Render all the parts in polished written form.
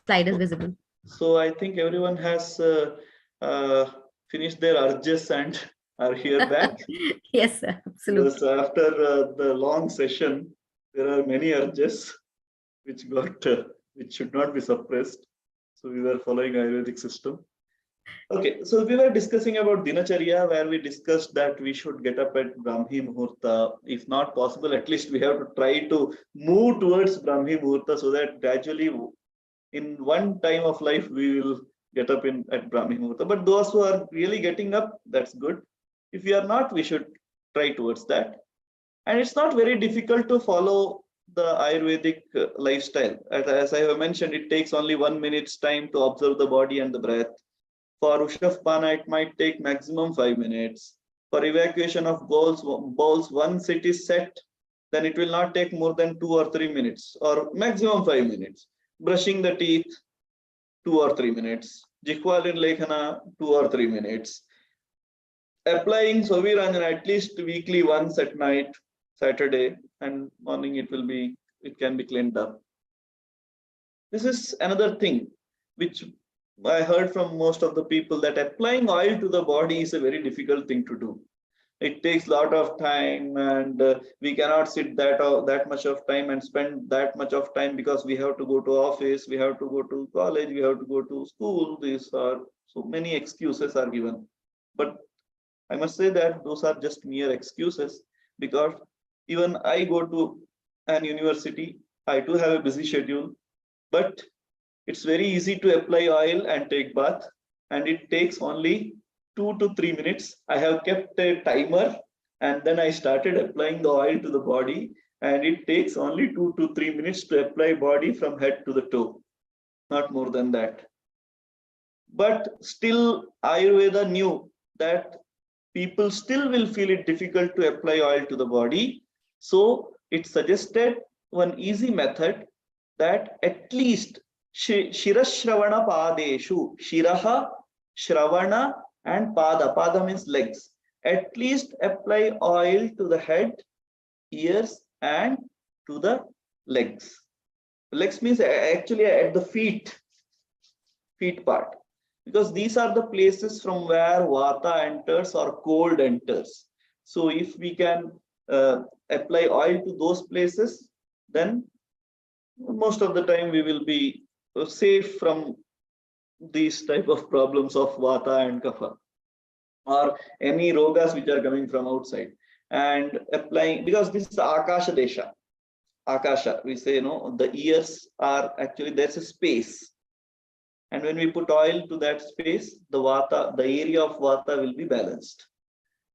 slide is visible. So I think everyone has finished their urges and are here back. Yes, sir, absolutely. Because after the long session, there are many urges which which should not be suppressed. So we were following Ayurvedic system. Okay, so we were discussing about Dinacharya, where we discussed that we should get up at Brahmi Muhurta. If not possible, at least we have to try to move towards Brahmi Muhurta so that gradually in one time of life we will get up at Brahmi Muhurta. But those who are really getting up, that's good. If we are not, we should try towards that. And it's not very difficult to follow the Ayurvedic lifestyle. As I have mentioned, it takes only 1 minute's time to observe the body and the breath. For Ushavpana, it might take maximum 5 minutes. For evacuation of bowls, once it is set, then it will not take more than 2 or 3 minutes, or maximum 5 minutes. Brushing the teeth, 2 or 3 minutes. Jikhvalin Lekhana, 2 or 3 minutes. Applying Soviranjana at least weekly once at night, Saturday, and morning it can be cleaned up. This is another thing which I heard from most of the people, that applying oil to the body is a very difficult thing to do. It takes a lot of time, and we cannot sit that much of time and spend that much of time, because we have to go to office, we have to go to college, we have to go to school. These are so many excuses are given. But I must say that those are just mere excuses, because even I go to an university, I do have a busy schedule, but it's very easy to apply oil and take bath, and it takes only 2 to 3 minutes. I have kept a timer, and then I started applying the oil to the body, and it takes only 2 to 3 minutes to apply body from head to the toe, not more than that. But still, Ayurveda knew that people still will feel it difficult to apply oil to the body. So it suggested one easy method, that at least Shirashravana Padeshu, Shiraha, Shravana, and Pada. Pada means legs. At least apply oil to the head, ears, and to the legs. Legs means actually at the feet part, because these are the places from where Vata enters or cold enters. So if we can apply oil to those places, then most of the time we will be safe from these type of problems of Vata and Kapha, or any rogas which are coming from outside. And applying, because this is Akasha Desha. Akasha, we say, the ears are actually, there's a space. And when we put oil to that space, the area of Vata will be balanced.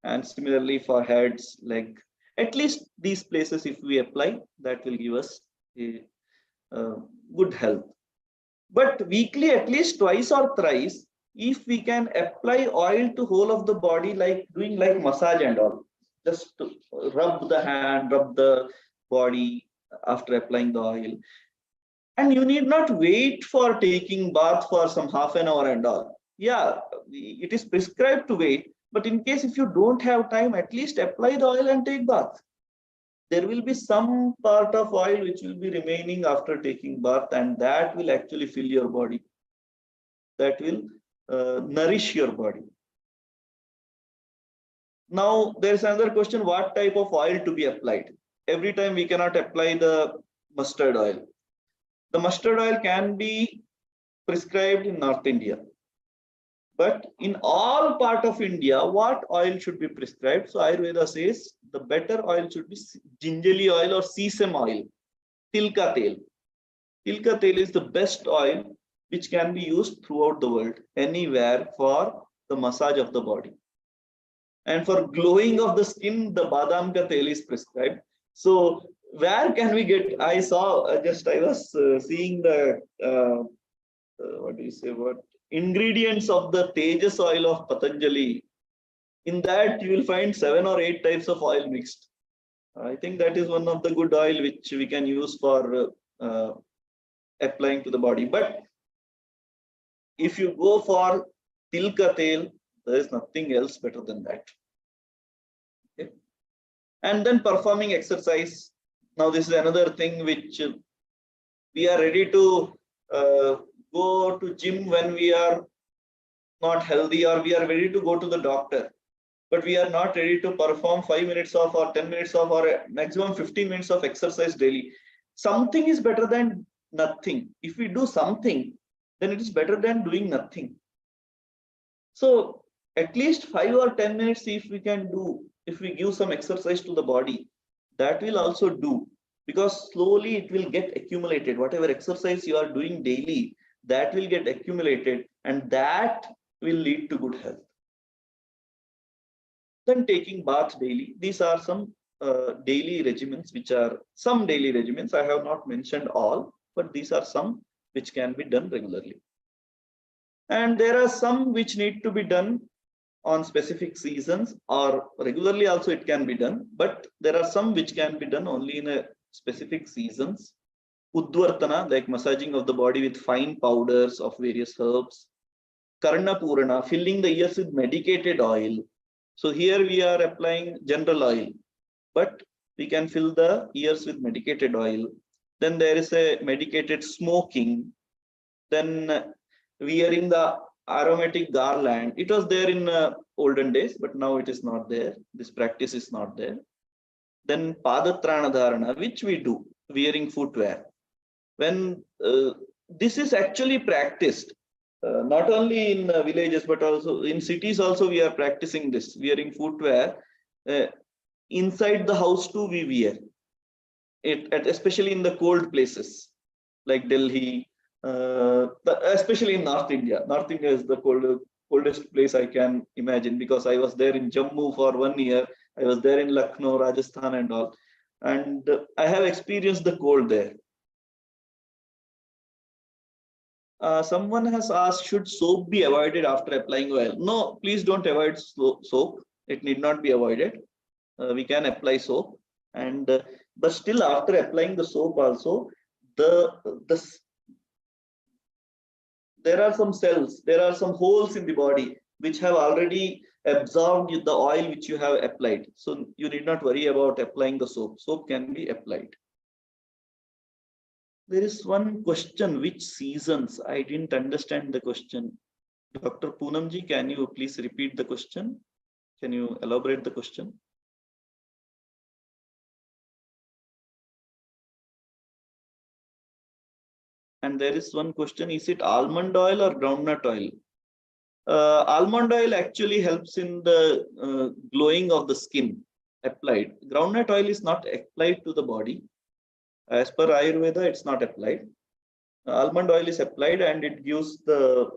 And similarly for heads, leg, at least these places, if we apply, that will give us a good health. But weekly, at least twice or thrice, if we can apply oil to whole of the body, like doing like massage and all, just to rub the hand, rub the body after applying the oil. And you need not wait for taking bath for some half an hour and all. Yeah, it is prescribed to wait, but in case if you don't have time, at least apply the oil and take bath. There will be some part of oil which will be remaining after taking bath, and that will actually fill your body. That will nourish your body. Now, there is another question, what type of oil to be applied? Every time we cannot apply the mustard oil. The mustard oil can be prescribed in North India. But in all part of India, what oil should be prescribed? So Ayurveda says the better oil should be gingerly oil or sesame oil, tilka tel. Tilka tel is the best oil which can be used throughout the world, anywhere, for the massage of the body. And for glowing of the skin, the badam ka tel is prescribed. So where can we get? I saw I was seeing the ingredients of the Tejas oil of Patanjali. In that you will find 7 or 8 types of oil mixed. I think that is one of the good oil which we can use for applying to the body. But if you go for tilka tel, there is nothing else better than that. Okay. And then performing exercise. Now this is another thing which we are ready to go to gym when we are not healthy, or we are ready to go to the doctor, but we are not ready to perform 5 minutes of or 10 minutes of or maximum 15 minutes of exercise daily. Something is better than nothing. If we do something, then it is better than doing nothing. So at least 5 or 10 minutes, if we can do, if we give some exercise to the body, that will also do, because slowly it will get accumulated. Whatever exercise you are doing daily, that will get accumulated, and that will lead to good health. Then taking bath daily. These are some daily regimens, which are some daily regimens. I have not mentioned all, but these are some which can be done regularly. And there are some which need to be done on specific seasons, or regularly also it can be done, but there are some which can be done only in a specific seasons. Udvartana, like massaging of the body with fine powders of various herbs. Karna Purana, filling the ears with medicated oil. So here we are applying general oil, but we can fill the ears with medicated oil. Then there is a medicated smoking. Then wearing the aromatic garland. It was there in olden days, but now it is not there. This practice is not there. Then Padatrana Dharana, which we do, wearing footwear. When this is actually practiced, not only in villages, but also in cities also we are practicing this, wearing footwear. Inside the house too we wear it, especially in the cold places like Delhi, especially in North India. North India is the coldest place I can imagine, because I was there in Jammu for 1 year. I was there in Lucknow, Rajasthan and all. And I have experienced the cold there. Someone has asked, should soap be avoided after applying oil? No, please don't avoid soap. It need not be avoided. We can apply soap, and but still after applying the soap also, there are some cells, there are some holes in the body which have already absorbed the oil which you have applied. So you need not worry about applying the soap. Soap can be applied. There is one question, which seasons? I didn't understand the question. Dr. Poonamji, can you please repeat the question? Can you elaborate the question? And there is one question, is it almond oil or groundnut oil? Almond oil actually helps in the glowing of the skin applied. Groundnut oil is not applied to the body. As per Ayurveda, it's not applied. Almond oil is applied and it gives the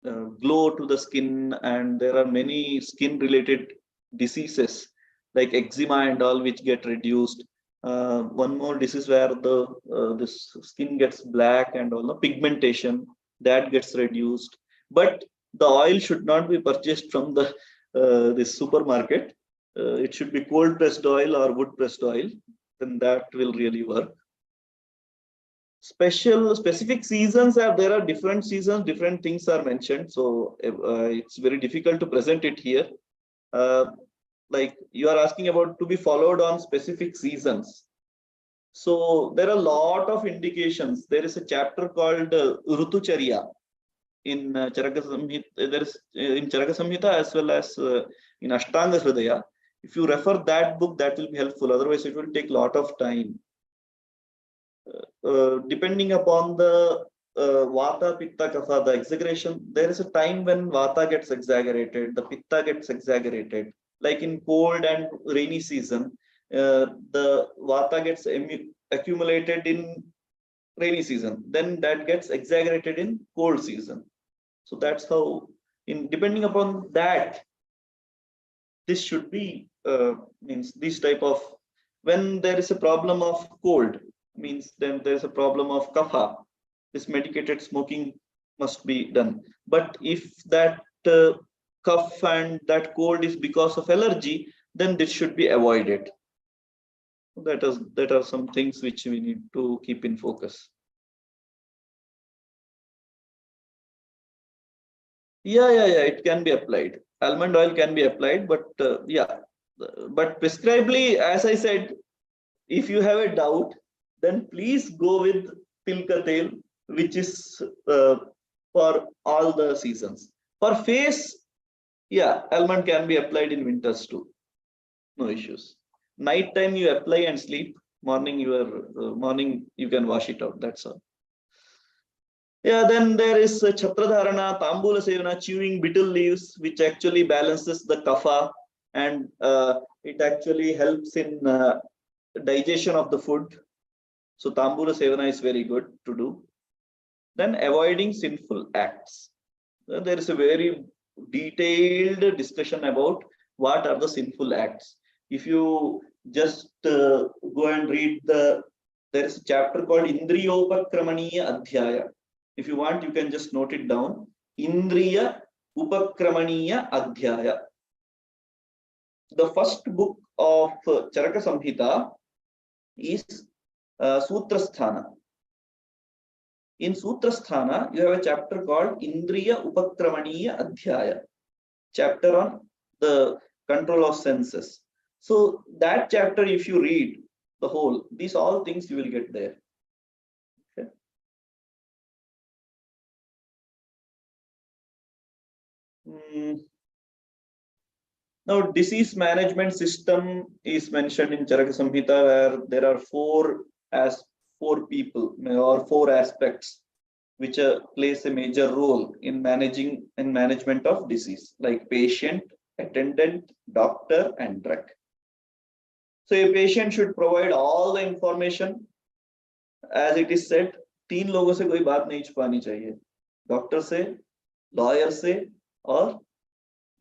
glow to the skin, and there are many skin related diseases like eczema and all which get reduced. One more disease where this skin gets black and all the pigmentation, that gets reduced. But the oil should not be purchased from the this supermarket. It should be cold pressed oil or wood pressed oil, then that will really work. Specific seasons there are different seasons, different things are mentioned, so it's very difficult to present it here. Like you are asking about to be followed on specific seasons. So there are a lot of indications. There is a chapter called Rutucharya in Charaka Samhita. There is in Charaka Samhita as well as in Ashtanga Hridaya. If you refer that book, that will be helpful. Otherwise, it will take a lot of time. Depending upon the Vata, Pitta, Kapha, the exaggeration, there is a time when Vata gets exaggerated, the Pitta gets exaggerated. Like in cold and rainy season, the Vata gets accumulated in rainy season, then that gets exaggerated in cold season. So that's how, depending upon that, this should be means this type of, when there is a problem of cold, means then there is a problem of kapha, this medicated smoking must be done. But if that cough and that cold is because of allergy, then this should be avoided. That are some things which we need to keep in focus. Yeah, it can be applied. Almond oil can be applied, but yeah, but prescribably, as I said, if you have a doubt, then please go with tilka tel, which is for all the seasons. For face, yeah, almond can be applied in winters too. No issues. Night time you apply and sleep. Morning morning you can wash it out. That's all. Yeah, then there is Chhatradharana, Tambula Sevana, chewing betel leaves, which actually balances the kapha and it actually helps in digestion of the food. So Tambula Sevana is very good to do. Then avoiding sinful acts. There is a very detailed discussion about what are the sinful acts. If you just go and read there is a chapter called Indriyopakramaniya Adhyaya. If you want, you can just note it down. Indriya Upakramaniya Adhyaya. The first book of Charaka Samhita is Sutrasthana. In Sutrasthana, you have a chapter called Indriya Upakramaniya Adhyaya, chapter on the control of senses. So that chapter, if you read the whole, these all things you will get there. Okay. Now, disease management system is mentioned in Charaka Samhita, where there are four people or four aspects which plays a major role in management of disease, like patient, attendant, doctor, and drug. So a patient should provide all the information. As it is said, तीन लोगों से कोई बात नहीं छुपानी चाहिए, doctor से, lawyer से और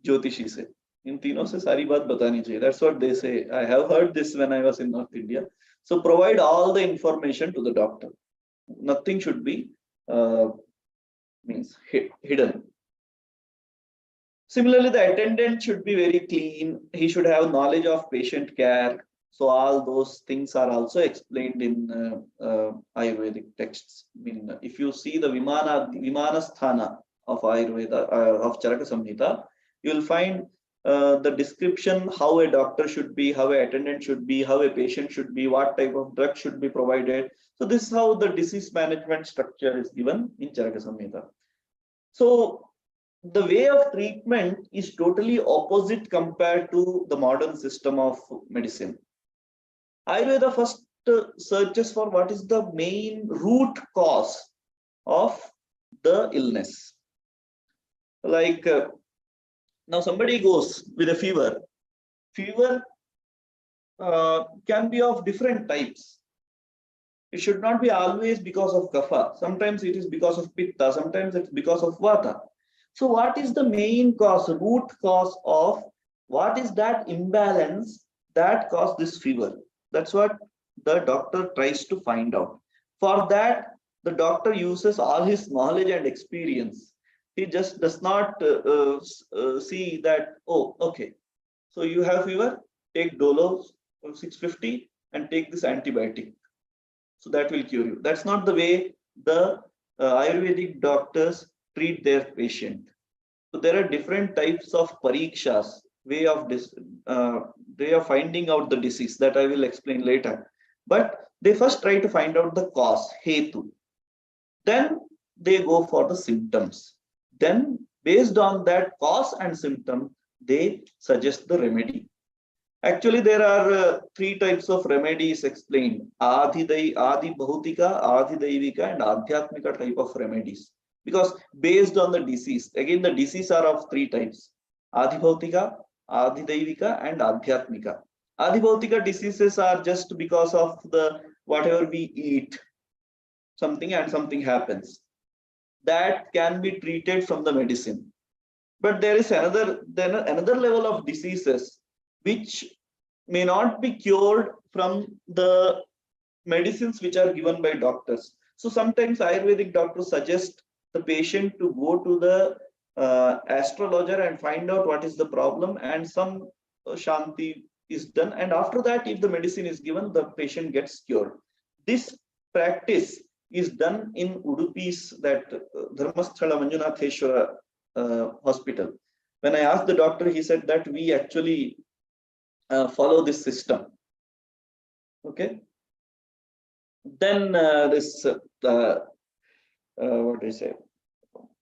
ज्योतिषी से. इन तीनों से सारी बात बतानी चाहिए. That's what they say. I have heard this when I was in North India. So provide all the information to the doctor. Nothing should be hidden. Similarly, the attendant should be very clean. He should have knowledge of patient care. So all those things are also explained in Ayurvedic texts. I mean, if you see the Vimanasthana of Ayurveda, of Charaka Samhita, you will find the description how a doctor should be, how an attendant should be, how a patient should be, what type of drug should be provided. So this is how the disease management structure is given in Charaka Samhita. So the way of treatment is totally opposite compared to the modern system of medicine. Ayurveda first searches for what is the main root cause of the illness. Like now somebody goes with a fever. Fever can be of different types. It should not be always because of kapha. Sometimes it is because of pitta, sometimes it's because of vata. So what is the main cause, root cause of what is that imbalance that caused this fever? That's what the doctor tries to find out. For that, the doctor uses all his knowledge and experience. He just does not see that, oh, okay, so you have fever, take Dolo 650 and take this antibiotic. So that will cure you. That's not the way the Ayurvedic doctors treat their patient. So there are different types of parikshas, way of finding out the disease that I will explain later. But they first try to find out the cause, hetu. Then they go for the symptoms. Then based on that cause and symptom, they suggest the remedy. Actually, there are three types of remedies explained: Adi Bhautika, Adi Daivika, and Adhyatmika type of remedies. Because based on the disease, again the disease are of three types: Adi Bhautika, Adi Daivika, and Adhyatmika. Adi Bhautika diseases are just because of the whatever we eat, something and something happens. That can be treated from the medicine. But there is another level of diseases which may not be cured from the medicines which are given by doctors. So sometimes Ayurvedic doctors suggest the patient to go to the astrologer and find out what is the problem, and some shanti is done. And after that, if the medicine is given, the patient gets cured. This practice is done in Udupi's that Dharmasthala Manjunatheshwara hospital. When I asked the doctor, he said that we actually follow this system. Okay. Then this what do I say?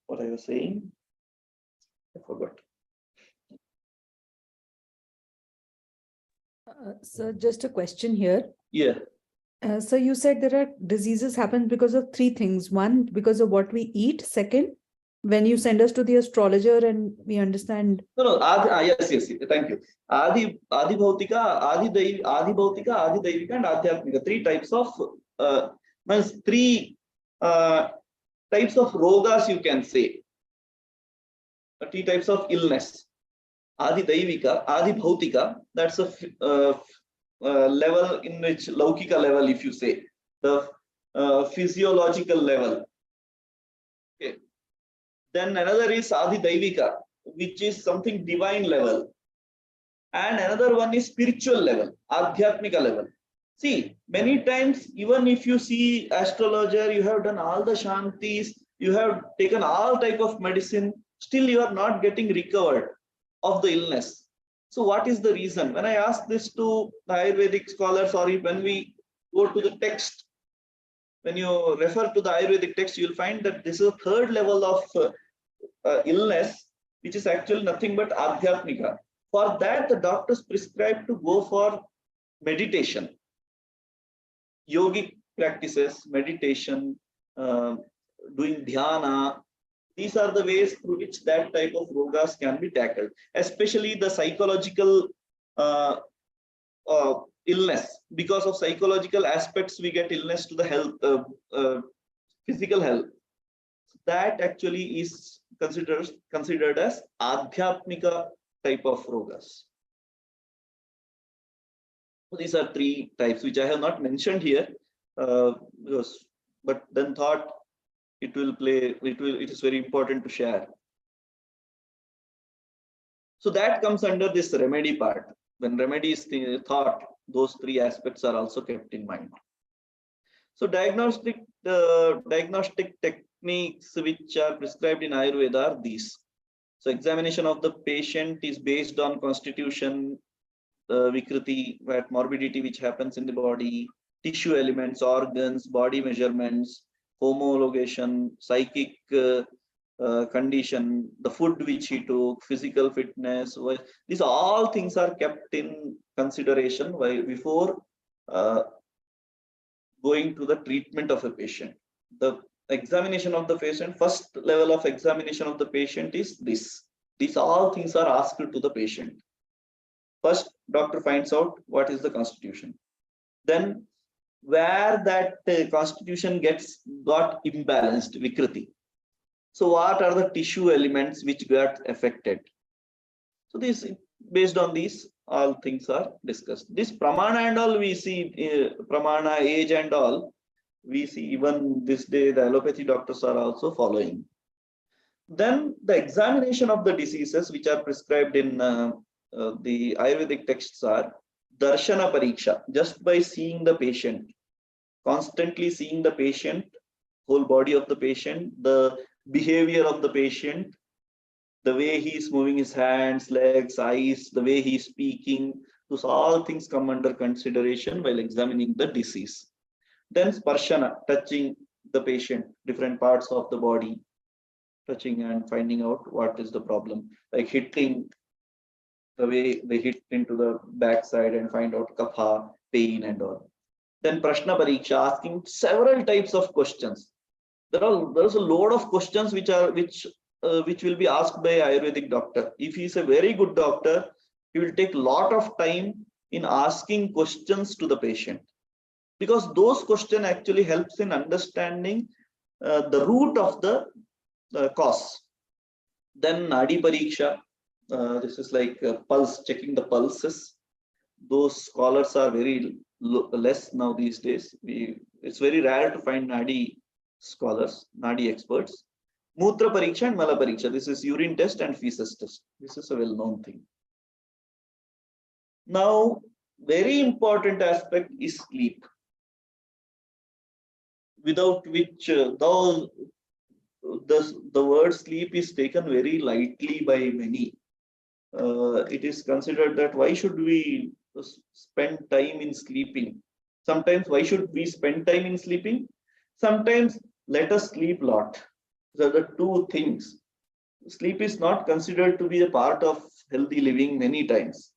What I was saying? I forgot. So just a question here. Yeah. So you said there are diseases happen because of three things. One, because of what we eat. Second, when you send us to the astrologer and we understand. No. Yes. Thank you. Adi Bhautika, Adi Bhautika, Adi Daivika, and Adhyatmika. Three types of means three types of rogas, you can say. Three types of illness. Adi Daivika, Adi Bhautika. That's a level in which Laukika level, if you say the physiological level. Okay. Then another is Adi Daivika, which is something divine level. And another one is spiritual level, Adhyatmika level. See, many times, even if you see astrologer, you have done all the shantis, you have taken all type of medicine, still you are not getting recovered of the illness. So what is the reason? When I ask this to the Ayurvedic scholars, or when we go to the text, when you refer to the Ayurvedic text, you'll find that this is a third level of illness, which is actually nothing but Adhyatmika. For that, the doctors prescribe to go for meditation, yogic practices, meditation, doing dhyana. These are the ways through which that type of rogas can be tackled, especially the psychological illness. Because of psychological aspects, we get illness to the health, physical health. That actually is considered as Adhyatmika type of rogas. So these are three types which I have not mentioned here, but then thought it is very important to share. So that comes under this remedy part. When remedy is thought, those three aspects are also kept in mind. So diagnostic techniques which are prescribed in Ayurveda are these. So examination of the patient is based on constitution, Vikriti, that morbidity which happens in the body, tissue elements, organs, body measurements, homologation, psychic condition, the food which he took, physical fitness. These all things are kept in consideration before going to the treatment of a patient. The examination of the patient, first level of examination of the patient is this. These all things are asked to the patient. First, doctor finds out what is the constitution. Then, where that constitution got imbalanced, Vikriti. So, what are the tissue elements which got affected? So, this based on these, all things are discussed. This pramana and all we see, pramana, age and all, we see even this day the allopathy doctors are also following. Then the examination of the diseases which are prescribed in the Ayurvedic texts are darshana pariksha, just by seeing the patient, constantly seeing the patient, whole body of the patient, the behavior of the patient, the way he is moving his hands, legs, eyes, the way he is speaking, those all things come under consideration while examining the disease. Then sparshana, touching the patient, different parts of the body, touching and finding out what is the problem, like hitting, the way they hit into the backside and find out kapha, pain and all. Then prashna pariksha, asking several types of questions. There's a load of questions which will be asked by Ayurvedic doctor. If he is a very good doctor, he will take a lot of time in asking questions to the patient, because those questions actually helps in understanding the root of the cause. Then nadi pariksha, this is like pulse, checking the pulses. Those scholars are very less now these days. It's very rare to find nadi scholars, nadi experts. Mutra pariksha and mala pariksha. This is urine test and feces test. This is a well-known thing. Now, very important aspect is sleep, without which the word sleep is taken very lightly by many. It is considered that why should we spend time in sleeping? Sometimes why should we spend time in sleeping? Sometimes let us sleep a lot. These are the two things. Sleep is not considered to be a part of healthy living many times.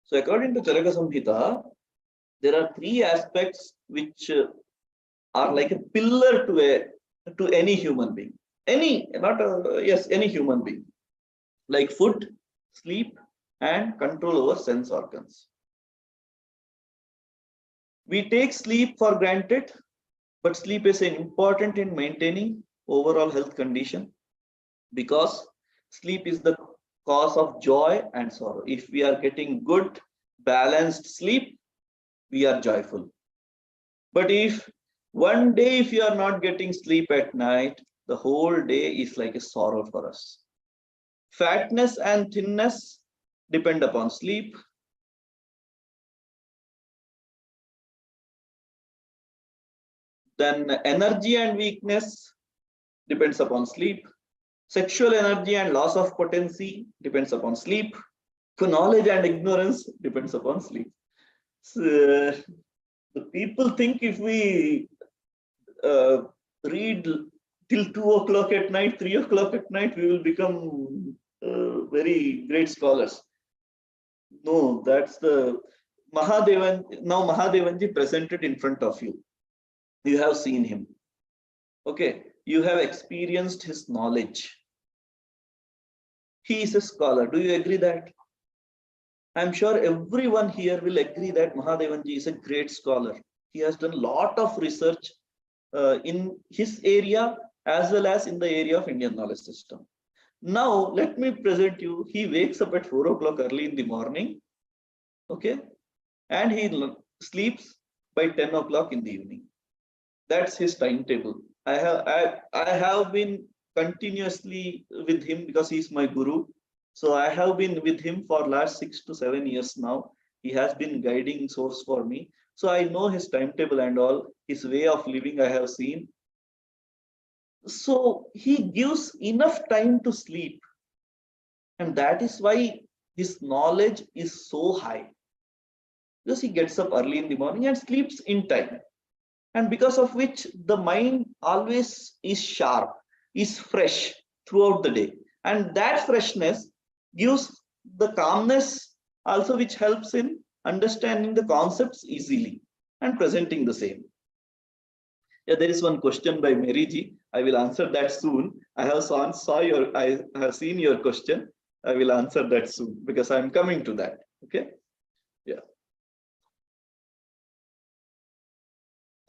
So according to Charaka Samhita, there are three aspects which are like a pillar to any human being. Any human being. Like food, sleep, and control over sense organs. We take sleep for granted, but sleep is important in maintaining overall health condition because sleep is the cause of joy and sorrow. If we are getting good, balanced sleep, we are joyful. But if one day, if you are not getting sleep at night, the whole day is like a sorrow for us. Fatness and thinness depend upon sleep. Then energy and weakness depends upon sleep. Sexual energy and loss of potency depends upon sleep. Knowledge and ignorance depends upon sleep. So, the people think if we read till 2 o'clock at night, 3 o'clock at night, we will become very great scholars. No, that's the Mahadevan. Now Mahadevanji presented in front of you. You have seen him. Okay, you have experienced his knowledge. He is a scholar. Do you agree that? I'm sure everyone here will agree that Mahadevanji is a great scholar. He has done a lot of research in his area as well as in the area of Indian knowledge system. Now, let me present you. He wakes up at 4 o'clock early in the morning. Okay, and he sleeps by 10 o'clock in the evening. That's his timetable. I have been continuously with him because he's my guru. So I have been with him for last 6 to 7 years now. He has been guiding source for me. So I know his timetable and all, his way of living I have seen. So he gives enough time to sleep. And that is why his knowledge is so high. Because he gets up early in the morning and sleeps in time. And because of which the mind always is sharp, is fresh throughout the day. And that freshness gives the calmness also, which helps in understanding the concepts easily and presenting the same. Yeah, there is one question by Mary Ji. I will answer that soon. I have seen your question. I will answer that soon because I'm coming to that. Okay. Yeah.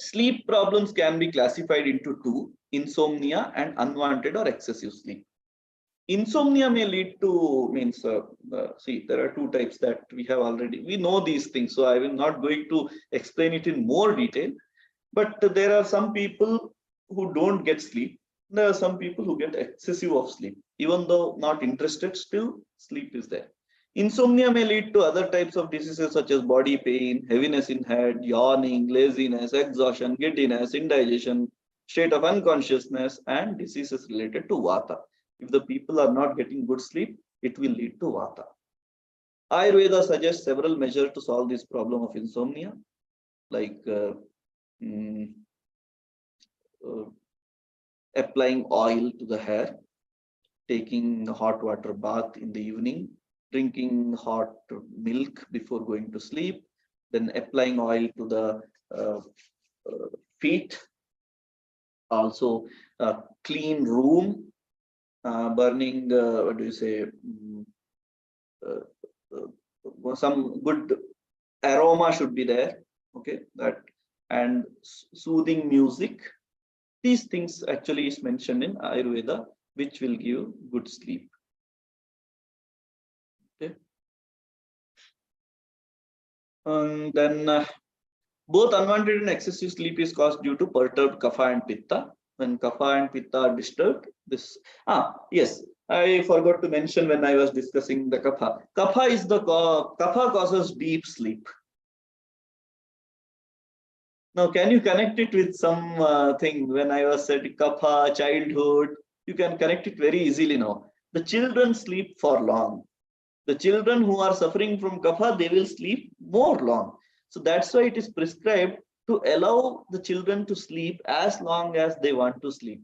Sleep problems can be classified into two: insomnia and unwanted or excessive sleep. Insomnia may lead to see, there are two types that we know these things, so I will not going to explain it in more detail. But there are some people who don't get sleep. There are some people who get excessive of sleep, even though not interested, still sleep is there. Insomnia may lead to other types of diseases such as body pain, heaviness in head, yawning, laziness, exhaustion, giddiness, indigestion, state of unconsciousness, and diseases related to vata. If the people are not getting good sleep, it will lead to vata. Ayurveda suggests several measures to solve this problem of insomnia, like applying oil to the hair, taking hot water bath in the evening, drinking hot milk before going to sleep, then applying oil to the feet, also clean room, burning, some good aroma should be there, okay, that, and soothing music. These things actually is mentioned in Ayurveda, which will give good sleep. Okay. And then both unwanted and excessive sleep is caused due to perturbed kapha and pitta. When kapha and pitta are disturbed, yes, I forgot to mention when I was discussing the kapha. Kapha causes deep sleep. Now, can you connect it with some thing? When I was said kapha, childhood, you can connect it very easily now. The children sleep for long. The children who are suffering from kapha, they will sleep more long. So that's why it is prescribed to allow the children to sleep as long as they want to sleep.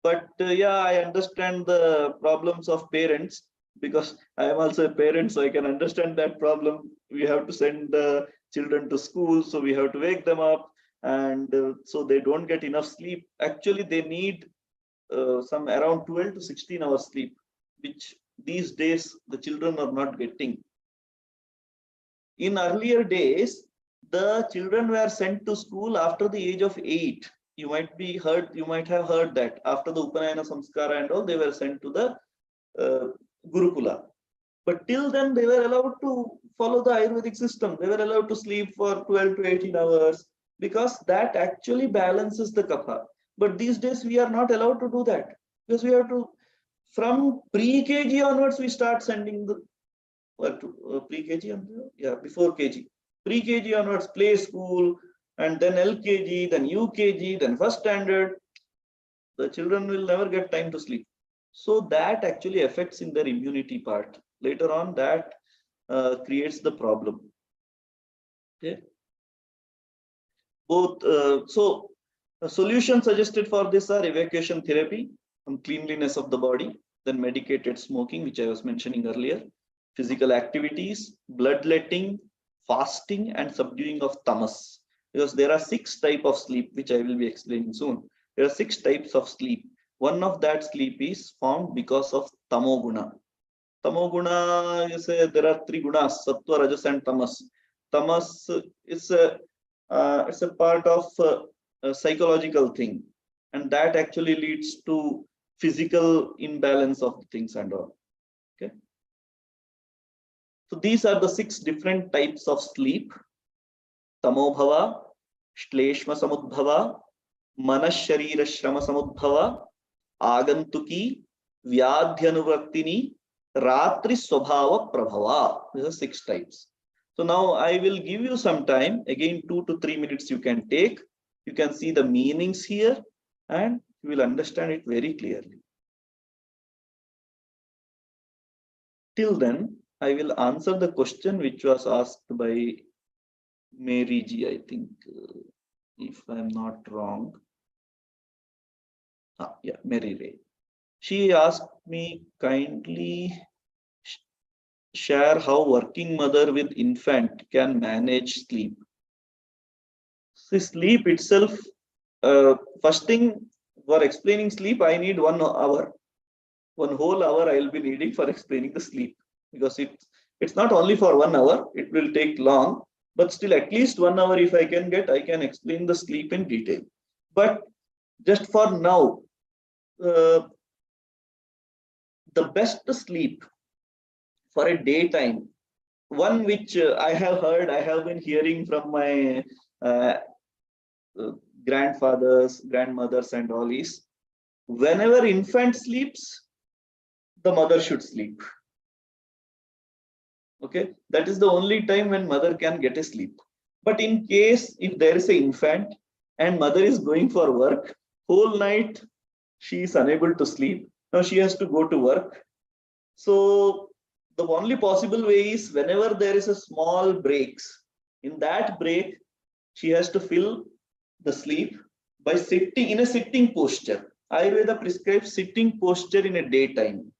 But yeah, I understand the problems of parents, because I am also a parent, so I can understand that problem. We have to send the children to school, so we have to wake them up, and so they don't get enough sleep. Actually, they need some around 12 to 16 hours sleep, which these days the children are not getting. In earlier days, the children were sent to school after the age of 8. You might have heard that after the Upanayana Samskara and all, they were sent to the Gurukula. But till then, they were allowed to follow the Ayurvedic system. They were allowed to sleep for 12 to 18 hours, because that actually balances the kapha. But these days, we are not allowed to do that, because we have to, from pre-KG onwards, we start sending the pre-KG and before KG. Pre-KG onwards, play school, and then LKG, then UKG, then first standard. The children will never get time to sleep. So that actually affects in their immunity part. Later on, that creates the problem. Okay. Both solutions suggested for this are evacuation therapy, cleanliness of the body, then medicated smoking, which I was mentioning earlier, physical activities, bloodletting, fasting, and subduing of tamas. Because there are 6 types of sleep, which I will be explaining soon. There are 6 types of sleep. One of that sleep is formed because of tamoguna. Tamoguna, you say there are 3 gunas: sattva, rajas, and tamas. Tamas is it's a part of a psychological thing, and that actually leads to physical imbalance of things and all. Okay. So these are the 6 different types of sleep: tamobhava, shleshma samudbhava, manasharira shrama samudbhava, agantuki, vyadhyanuvraktini, ratri swabhava prabhava. These are 6 types. So now I will give you some time, again 2 to 3 minutes you can take. You can see the meanings here, and you will understand it very clearly. Till then, I will answer the question which was asked by Mary G, I think, if I'm not wrong. Yeah, Mary Ray. She asked me, kindly share how working mother with infant can manage sleep. See, sleep itself, first thing, for explaining sleep, I need 1 hour. 1 whole hour I will be needing for explaining the sleep, because it's not only for 1 hour, it will take long, but still at least 1 hour if I can get, I can explain the sleep in detail. But just for now, the best sleep for a daytime, one which I have heard, I have been hearing from my grandfathers, grandmothers and all, is whenever infant sleeps, the mother should sleep. Okay, that is the only time when mother can get a sleep. But in case if there is an infant and mother is going for work, whole night she is unable to sleep. Now she has to go to work. So the only possible way is whenever there is a small breaks, in that break, she has to fill the sleep by sitting in a sitting posture. Ayurveda prescribes sitting posture in a daytime.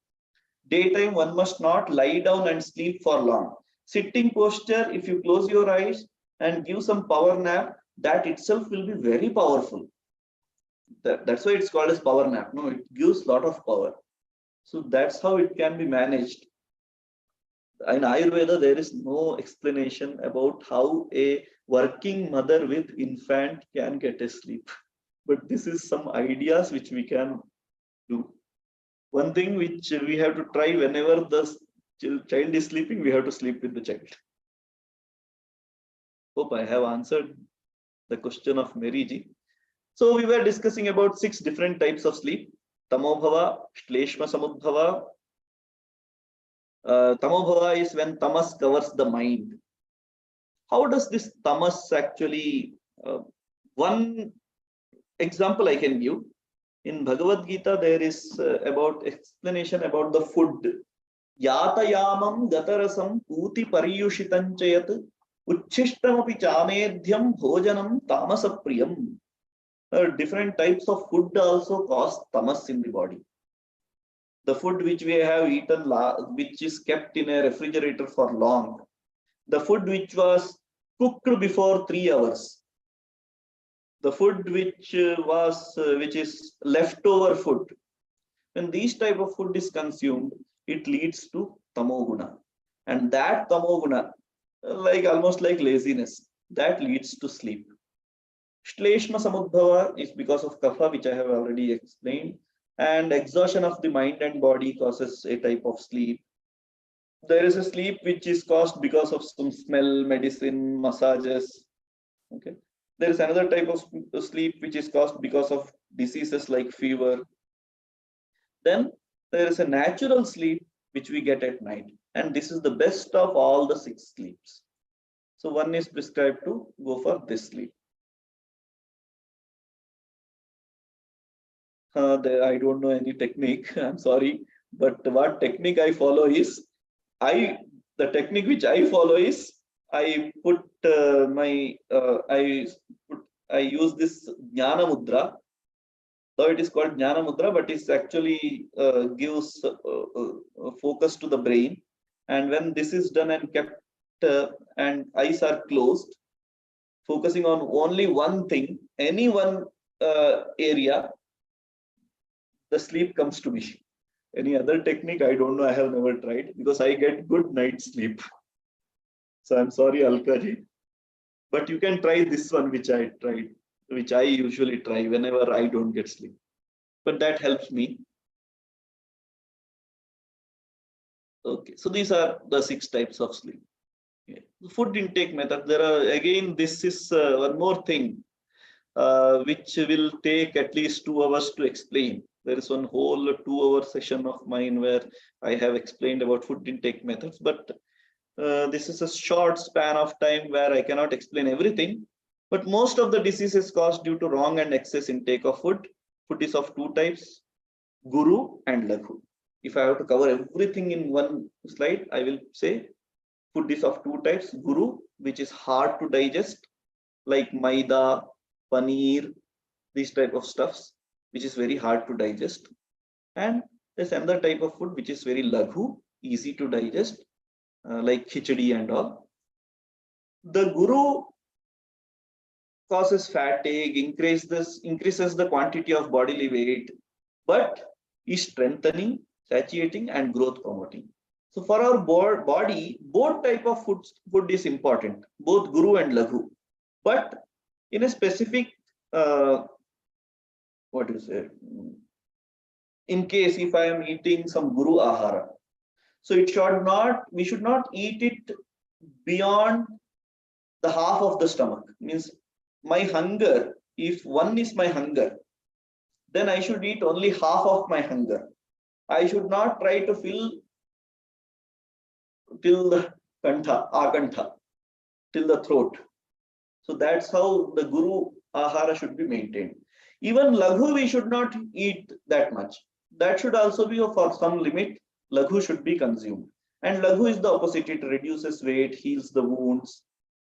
Daytime, one must not lie down and sleep for long. Sitting posture, if you close your eyes and give some power nap, that itself will be very powerful. That's why it's called as power nap. No, it gives a lot of power. So that's how it can be managed. In Ayurveda, there is no explanation about how a working mother with infant can get a sleep. But this is some ideas which we can do. One thing which we have to try, whenever the child is sleeping, we have to sleep with the child. Hope I have answered the question of Mary Ji. So we were discussing about 6 different types of sleep: tamobhava, shleshma samudbhava. Tamobhava is when tamas covers the mind. How does this tamas actually? One example I can give. In Bhagavad Gita, there is about explanation about the food Yatayamam gatarasam puti pariyushitam chayat uchishtam chamedhyam bhojanam tamasapriyam. Different types of food also cause tamas in the body. The food which we have eaten, which is kept in a refrigerator for long, the food which was cooked before 3 hours, the food which which is leftover food, when these type of food is consumed, it leads to tamoguna, and that tamoguna, like almost like laziness, that leads to sleep. Shleshma samudbhava is because of kapha, which I have already explained, and exhaustion of the mind and body causes a type of sleep. There is a sleep which is caused because of some smell, medicine, massages. Okay. There is another type of sleep which is caused because of diseases like fever. Then there is a natural sleep which we get at night, and this is the best of all the 6 sleeps. So one is prescribed to go for this sleep. I don't know any technique. I'm sorry, but what technique I follow is the technique which I follow is I put I use this Jnana Mudra. So it is called Jnana Mudra, but it actually gives focus to the brain. And when this is done and kept and eyes are closed, focusing on only one thing, any one area, the sleep comes to me. Any other technique, I don't know, I have never tried, because I get good night sleep. So I'm sorry, Alkaji. But you can try this one, which I tried, which I usually try whenever I don't get sleep. But that helps me. Okay, so these are the 6 types of sleep. Okay. Food intake method. There are, again, this is one more thing which will take at least 2 hours to explain. There is one whole 2-hour session of mine where I have explained about food intake methods, but this is a short span of time where I cannot explain everything. But most of the diseases caused due to wrong and excess intake of food. Food is of 2 types, Guru and Laghu. If I have to cover everything in one slide, I will say food is of 2 types, Guru, which is hard to digest, like maida, paneer, these type of stuffs, which is very hard to digest. And there's another type of food which is very Laghu, easy to digest, like khichdi and all. The Guru causes fatigue, increases the quantity of bodily weight, but is strengthening, satiating, and growth promoting. So for our body, both type of food is important, both Guru and Laghu. But in a specific, what do you say? In case if I am eating some Guru Ahara, so we should not eat it beyond the half of the stomach. Means my hunger, if one is my hunger, then I should eat only half of my hunger. I should not try to fill till the akantha, till the throat. So that's how the Guru Ahara should be maintained. Even Laghu, we should not eat that much. That should also be for some limit. Laghu should be consumed. And Laghu is the opposite. It reduces weight, heals the wounds.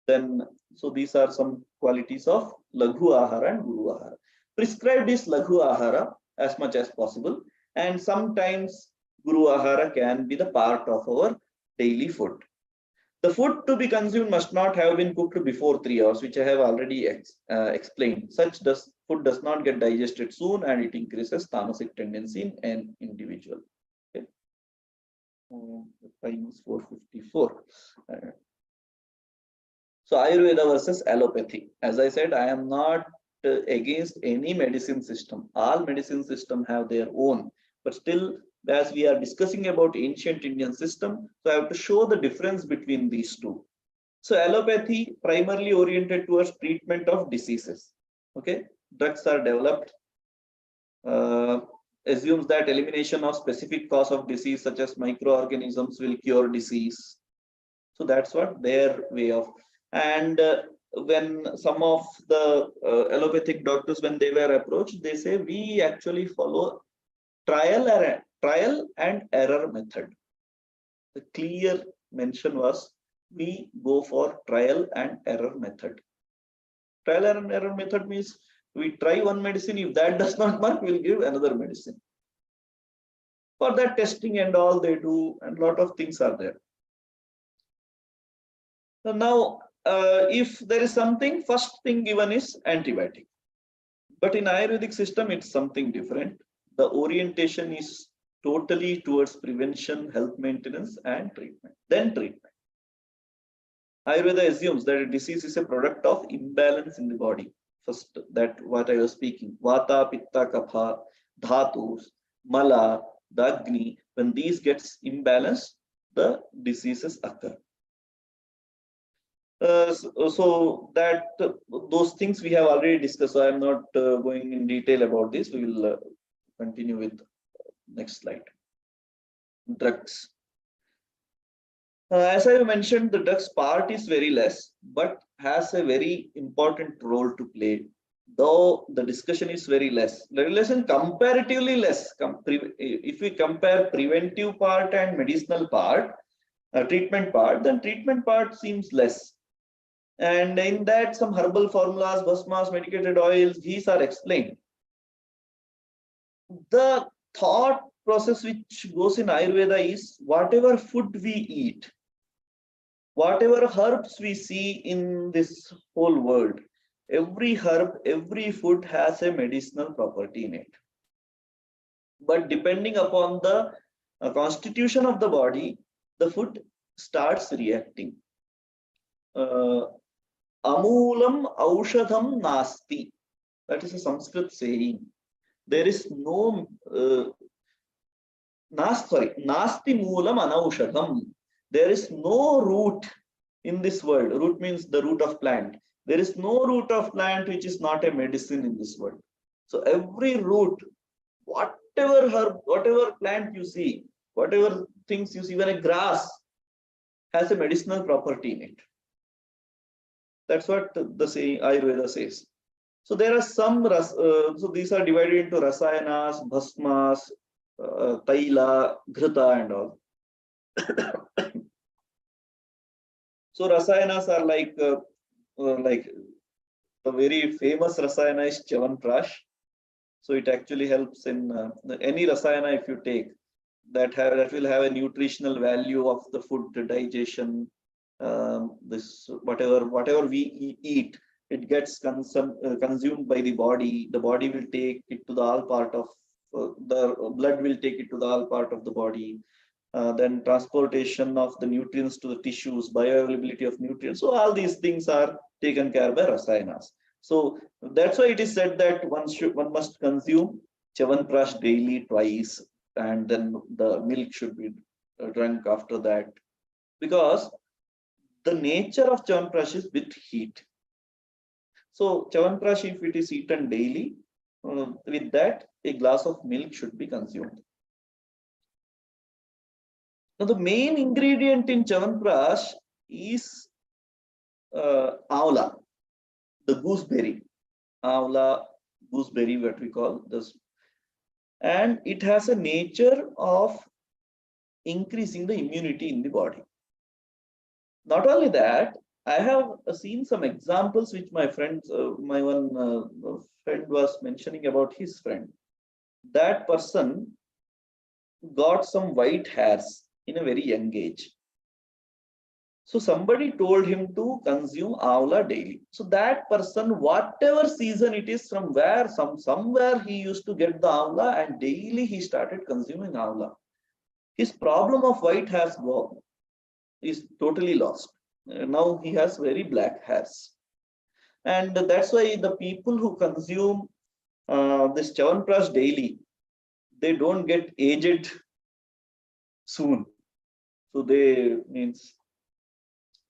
Then, so these are some qualities of Laghu Ahara and Guru Ahara. Prescribed is Laghu Ahara as much as possible. And sometimes Guru Ahara can be the part of our daily food. The food to be consumed must not have been cooked before 3 hours, which I have already explained. Such food does not get digested soon, and it increases tamasic tendency in an individual. Okay. Time is 4:54. So Ayurveda versus allopathy. As I said, I am not against any medicine system. All medicine systems have their own, but still, as we are discussing about ancient Indian system, so I have to show the difference between these two. So allopathy primarily oriented towards treatment of diseases. Okay, drugs are developed, assumes that elimination of specific cause of disease such as microorganisms will cure disease. So that's what their way of. And when some of the allopathic doctors, when they were approached, they say we actually follow trial and error method. the clear mention was we go for trial and error method. Trial and error method means we try one medicine. If that does not work, we'll give another medicine. For that testing and all they do, and lot of things are there. So now, if there is something, first thing given is antibiotic. But in Ayurvedic system, it's something different. The orientation is totally towards prevention, health maintenance, and treatment. Then treatment. Ayurveda assumes that a disease is a product of imbalance in the body. First, that what I was speaking, Vata, Pitta, Kapha, Dhatus, Mala, the Agni, when these gets imbalanced, the diseases occur. So that those things we have already discussed. So I am not going in detail about this. We will continue with next slide. Drugs. As I mentioned, the drugs part is very less, but has a very important role to play. Though the discussion is very less, and comparatively less. If we compare preventive part and medicinal part, treatment part, then treatment part seems less. And in that, some herbal formulas, bhasmas, medicated oils, these are explained. The thought process which goes in Ayurveda is whatever food we eat, whatever herbs we see in this whole world, every herb, every food has a medicinal property in it. But depending upon the constitution of the body, the food starts reacting. Amulam aushadham nasti. That is a Sanskrit saying. There is no nasti moolam anaushadham. There is no root in this world. Root means the root of plant. There is no root of plant which is not a medicine in this world. So every root, whatever herb, whatever plant you see, whatever things you see, even a grass has a medicinal property in it. That's what the saying Ayurveda says. So there are some, so these are divided into rasayanas, bhasmas, taila, ghrita and all. So rasayanas are like the very famous rasayana is Chyawanprash. So it actually helps in any rasayana if you take that will have a nutritional value of the food digestion. This whatever we eat, it gets consumed by the body. The body will take it to the all part of the blood will take it to the all part of the body. Then transportation of the nutrients to the tissues, bioavailability of nutrients. So all these things are taken care by rasayanas. So that's why it is said that one must consume Chyawanprash daily twice, and then the milk should be drunk after that, because the nature of Chyawanprash is with heat. So Chyawanprash, if it is eaten daily, with that a glass of milk should be consumed. Now the main ingredient in Chyawanprash is Amla, the gooseberry. Amla, gooseberry, what we call this. And it has a nature of increasing the immunity in the body. Not only that, I have seen some examples which my friends, my one friend was mentioning about his friend. That person got some white hairs in a very young age. So somebody told him to consume Amla daily. So that person, whatever season it is, from where, somewhere he used to get the Amla, and daily he started consuming Amla. His problem of white hairs is totally lost. Now he has very black hairs. And that's why the people who consume this Chyawanprash daily, they don't get aged soon. So they means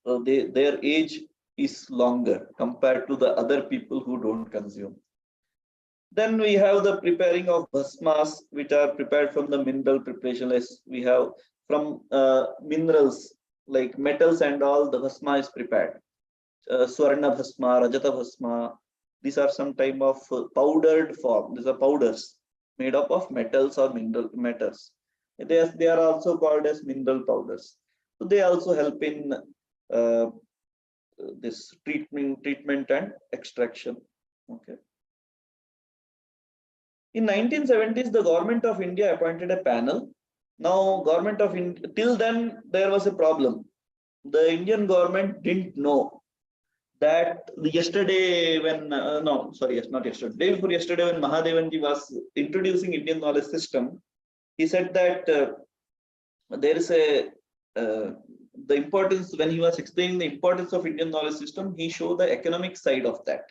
their age is longer compared to the other people who don't consume. Then we have the preparing of bhasmas, which are prepared from the mineral preparation. As we have from minerals like metals and all, the bhasma is prepared. Swarna bhasma, Rajata bhasma. These are some type of powdered form. These are powders made up of metals or mineral metals. They are also called as mineral powders. So they also help in this treatment and extraction. Okay. In 1970s, the government of India appointed a panel. Now, government of India, till then there was a problem. The Indian government didn't know that yesterday when no, sorry, yes, not yesterday, day before yesterday when Mahadevanji was introducing Indian knowledge system, he said that there is a the importance, when he was explaining the importance of Indian knowledge system, he showed the economic side of that,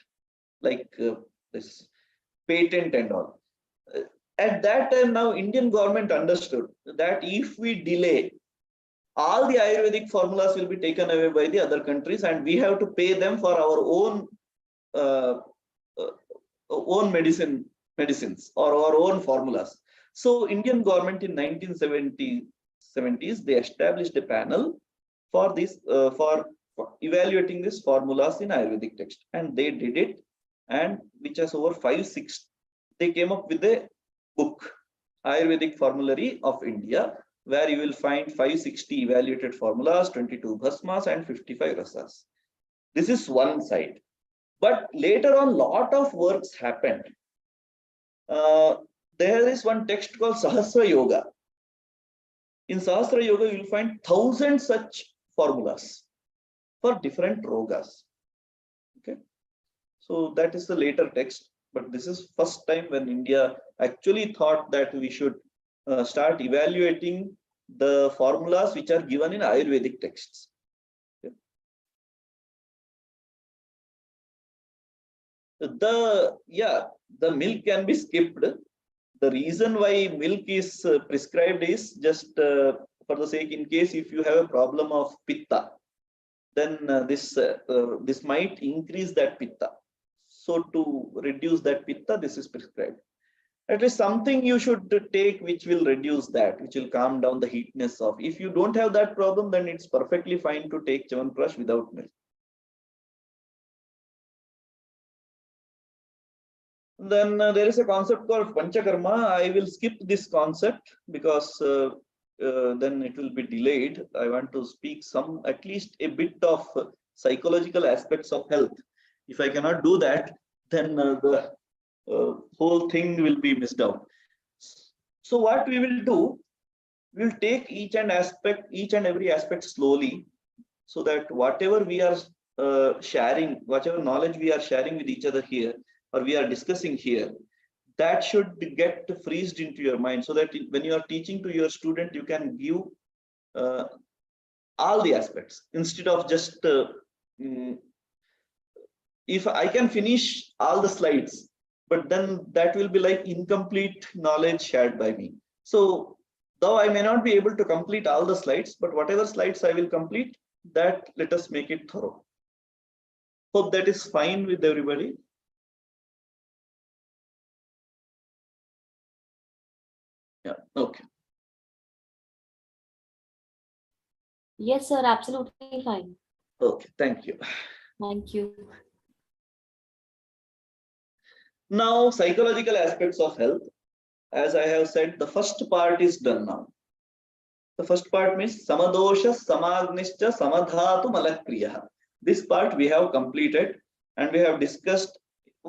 like this patent and all. At that time, now Indian government understood that if we delay, all the Ayurvedic formulas will be taken away by the other countries, and we have to pay them for our own medicines or our own formulas. So Indian government in 1970s they established a panel for this for evaluating these formulas in Ayurvedic text, and they did it, and which has over 5-6. They came up with a book, Ayurvedic Formulary of India, where you will find 560 evaluated formulas, 22 bhasmas, and 55 rasas. This is one side. But later on, lot of works happened. There is one text called Sahasra Yoga. In Sahasra Yoga, you will find 1,000 such formulas for different rogas. Okay, so that is the later text. But this is first time when India actually thought that we should start evaluating the formulas which are given in Ayurvedic texts. Okay. The milk can be skipped. The reason why milk is prescribed is just for the sake, in case if you have a problem of pitta, then this might increase that pitta. So to reduce that pitta, this is prescribed. At least something you should take which will reduce that, which will calm down the heatness of. If you don't have that problem, then it's perfectly fine to take Chyawanprash without milk. Then there is a concept called Panchakarma. I will skip this concept because then it will be delayed. I want to speak at least a bit of psychological aspects of health. If I cannot do that, then the whole thing will be missed out. So what we will do, we will take each and every aspect slowly, so that whatever we are sharing, whatever knowledge we are sharing with each other here, or we are discussing here, that should get freezed into your mind, so that when you are teaching to your student, you can give all the aspects instead of just if I can finish all the slides, but then that will be like incomplete knowledge shared by me. So though I may not be able to complete all the slides, but whatever slides I will complete, that let us make it thorough. Hope that is fine with everybody. Yeah, okay. Yes, sir, absolutely fine. Okay, thank you. Thank you. Now, psychological aspects of health. As I have said, the first part is done now. The first part means Samadosha, Samagnischa, Samadhatu Malakriya. This part we have completed and we have discussed,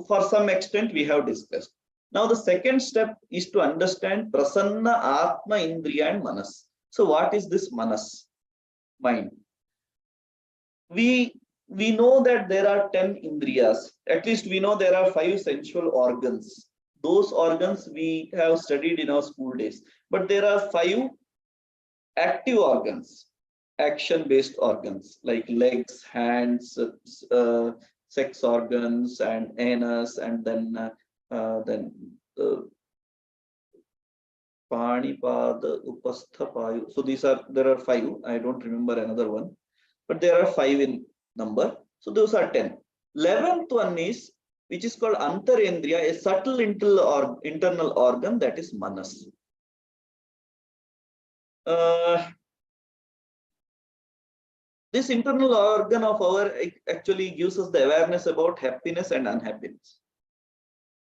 for some extent we have discussed. Now the second step is to understand Prasanna, Atma, Indriya and Manas. So what is this Manas? Mind. We know that there are 10 Indriyas. At least we know there are 5 sensual organs. Those organs we have studied in our school days. But there are 5 active organs, action-based organs like legs, hands, sex organs, and anus, and then Panipada, Upastha, Payu. So there are 5. I don't remember another one, but there are 5 in number. So those are 10. 11th one is, which is called Antarendriya, a subtle internal organ, that is Manas. This internal organ of our actually gives us the awareness about happiness and unhappiness.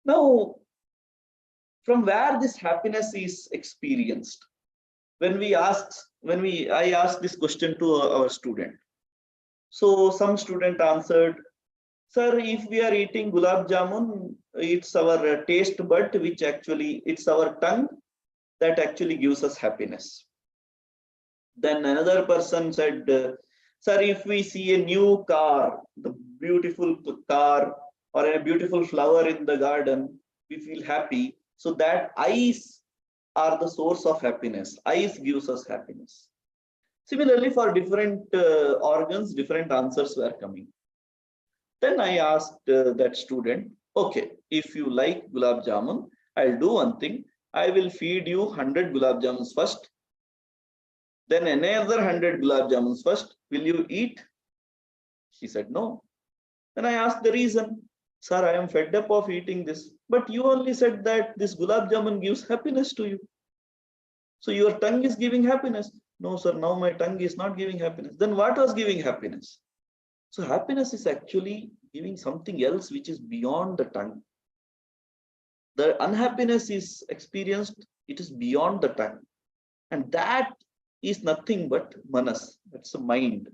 Now, from where this happiness is experienced? I asked this question to our student. So some student answered, sir, if we are eating gulab jamun, it's our taste bud, which actually, it's our tongue that actually gives us happiness. Then another person said, sir, if we see a new car, the beautiful car or a beautiful flower in the garden, we feel happy. So that eyes are the source of happiness. Eyes gives us happiness. Similarly, for different organs, different answers were coming. Then I asked that student, okay, if you like gulab jamun, I'll do one thing. I will feed you 100 gulab jamuns first. Then another 100 gulab jamuns first. Will you eat? She said no. Then I asked the reason. Sir, I am fed up of eating this. But you only said that this gulab jamun gives happiness to you. So your tongue is giving happiness. No, sir, now my tongue is not giving happiness. Then what was giving happiness? So happiness is actually giving something else which is beyond the tongue. The unhappiness is experienced, it is beyond the tongue. And that is nothing but manas, that's the mind.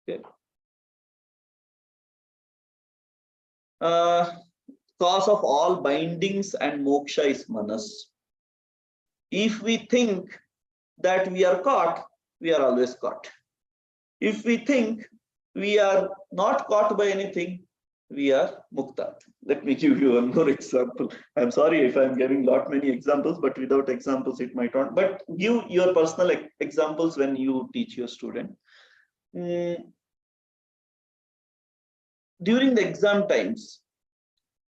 Okay. Cause of all bindings and moksha is manas. If we think that we are caught, we are always caught. If we think we are not caught by anything, we are mukta. Let me give you one more example. I'm sorry if I'm giving lot many examples, but without examples it might not. But give your personal examples when you teach your student. During the exam times,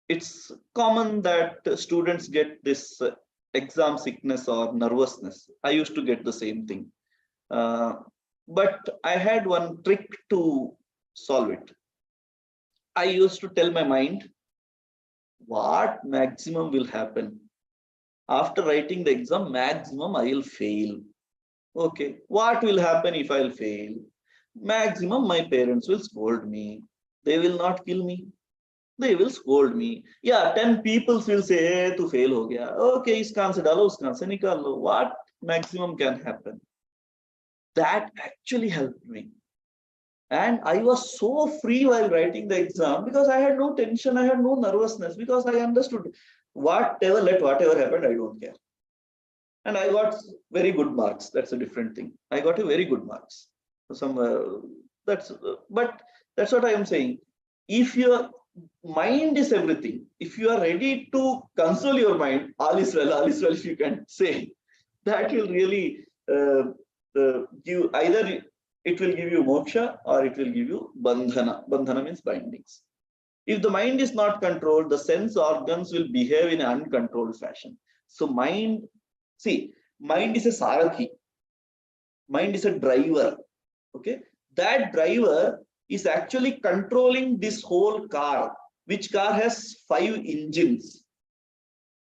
it's common that students get this exam sickness or nervousness. I used to get the same thing. But I had one trick to solve it. I used to tell my mind, what maximum will happen? After writing the exam, maximum I will fail. Okay, what will happen if I'll fail? Maximum my parents will scold me. They will not kill me. They will scold me. Yeah, 10 people will say, hey, tu fail ho gaya. Okay, iskan se dalo, uskan se nikalo. What maximum can happen? That actually helped me. And I was so free while writing the exam because I had no tension, I had no nervousness because I understood whatever, let whatever happened, I don't care. And I got very good marks. That's a different thing. I got a very good marks. But that's what I am saying. If your mind is everything, if you are ready to console your mind, all is well, if you can say, that will really give either it will give you moksha or it will give you bandhana. Bandhana means bindings. If the mind is not controlled, the sense organs will behave in an uncontrolled fashion. So mind, see, mind is a sarathi. Mind is a driver. Okay, that driver is actually controlling this whole car, which car has 5 engines.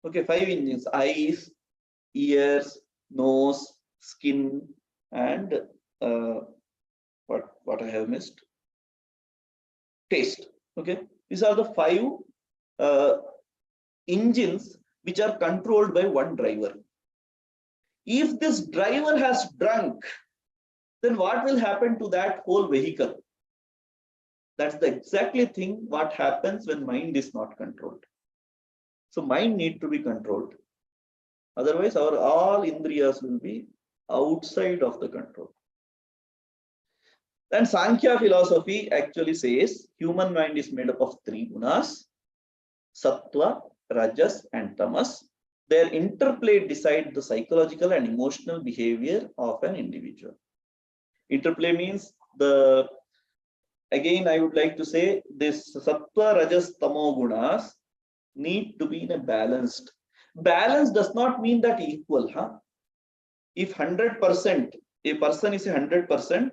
Okay, 5 engines: eyes, ears, nose, skin, and what I have missed? Taste. Okay, these are the 5 engines which are controlled by one driver. If this driver has drunk, then what will happen to that whole vehicle? That's the exactly thing what happens when mind is not controlled. So mind need to be controlled. Otherwise, our all indriyas will be outside of the control. And Sankhya philosophy actually says human mind is made up of 3 gunas: sattva, rajas, and tamas. Their interplay decide the psychological and emotional behavior of an individual. Interplay means again, I would like to say this sattva, rajas, tamo gunas need to be in a balanced. Balance does not mean that equal, huh? If 100%, a person is 100%,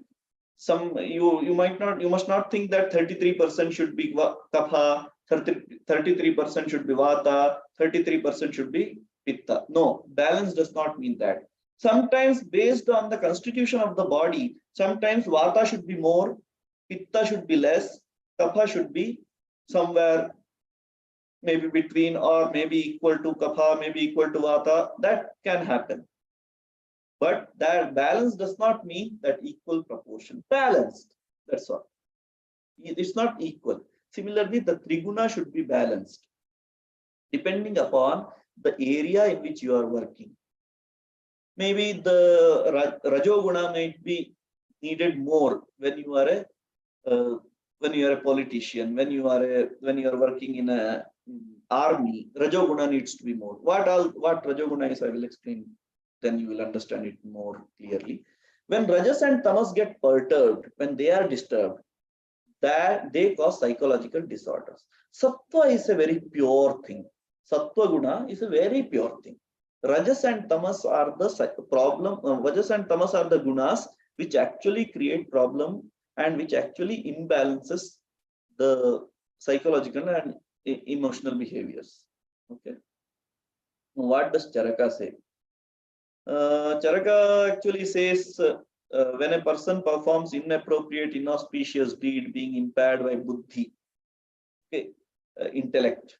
you must not think that 33% should be kapha, 33% should be vata, 33% should be pitta. No, balance does not mean that. Sometimes based on the constitution of the body, sometimes vata should be more, pitta should be less, kapha should be somewhere maybe between, or maybe equal to kapha, maybe equal to vata. That can happen. But that balance does not mean that equal proportion. Balanced, that's all. It's not equal. Similarly, the triguna should be balanced depending upon the area in which you are working. Maybe the rajoguna might be needed more when you are a politician, when you are working in a army. Rajoguna needs to be more. What rajoguna is, I will explain. Then you will understand it more clearly. When rajas and tamas get perturbed, when they are disturbed, that they cause psychological disorders. Sattva is a very pure thing. Sattva guna is a very pure thing. Rajas and tamas are the problem. Rajas and tamas are the gunas which actually create problem and which actually imbalances the psychological and emotional behaviors. Okay. What does Charaka say? Charaka actually says when a person performs inappropriate, inauspicious deed, being impaired by buddhi, okay, intellect,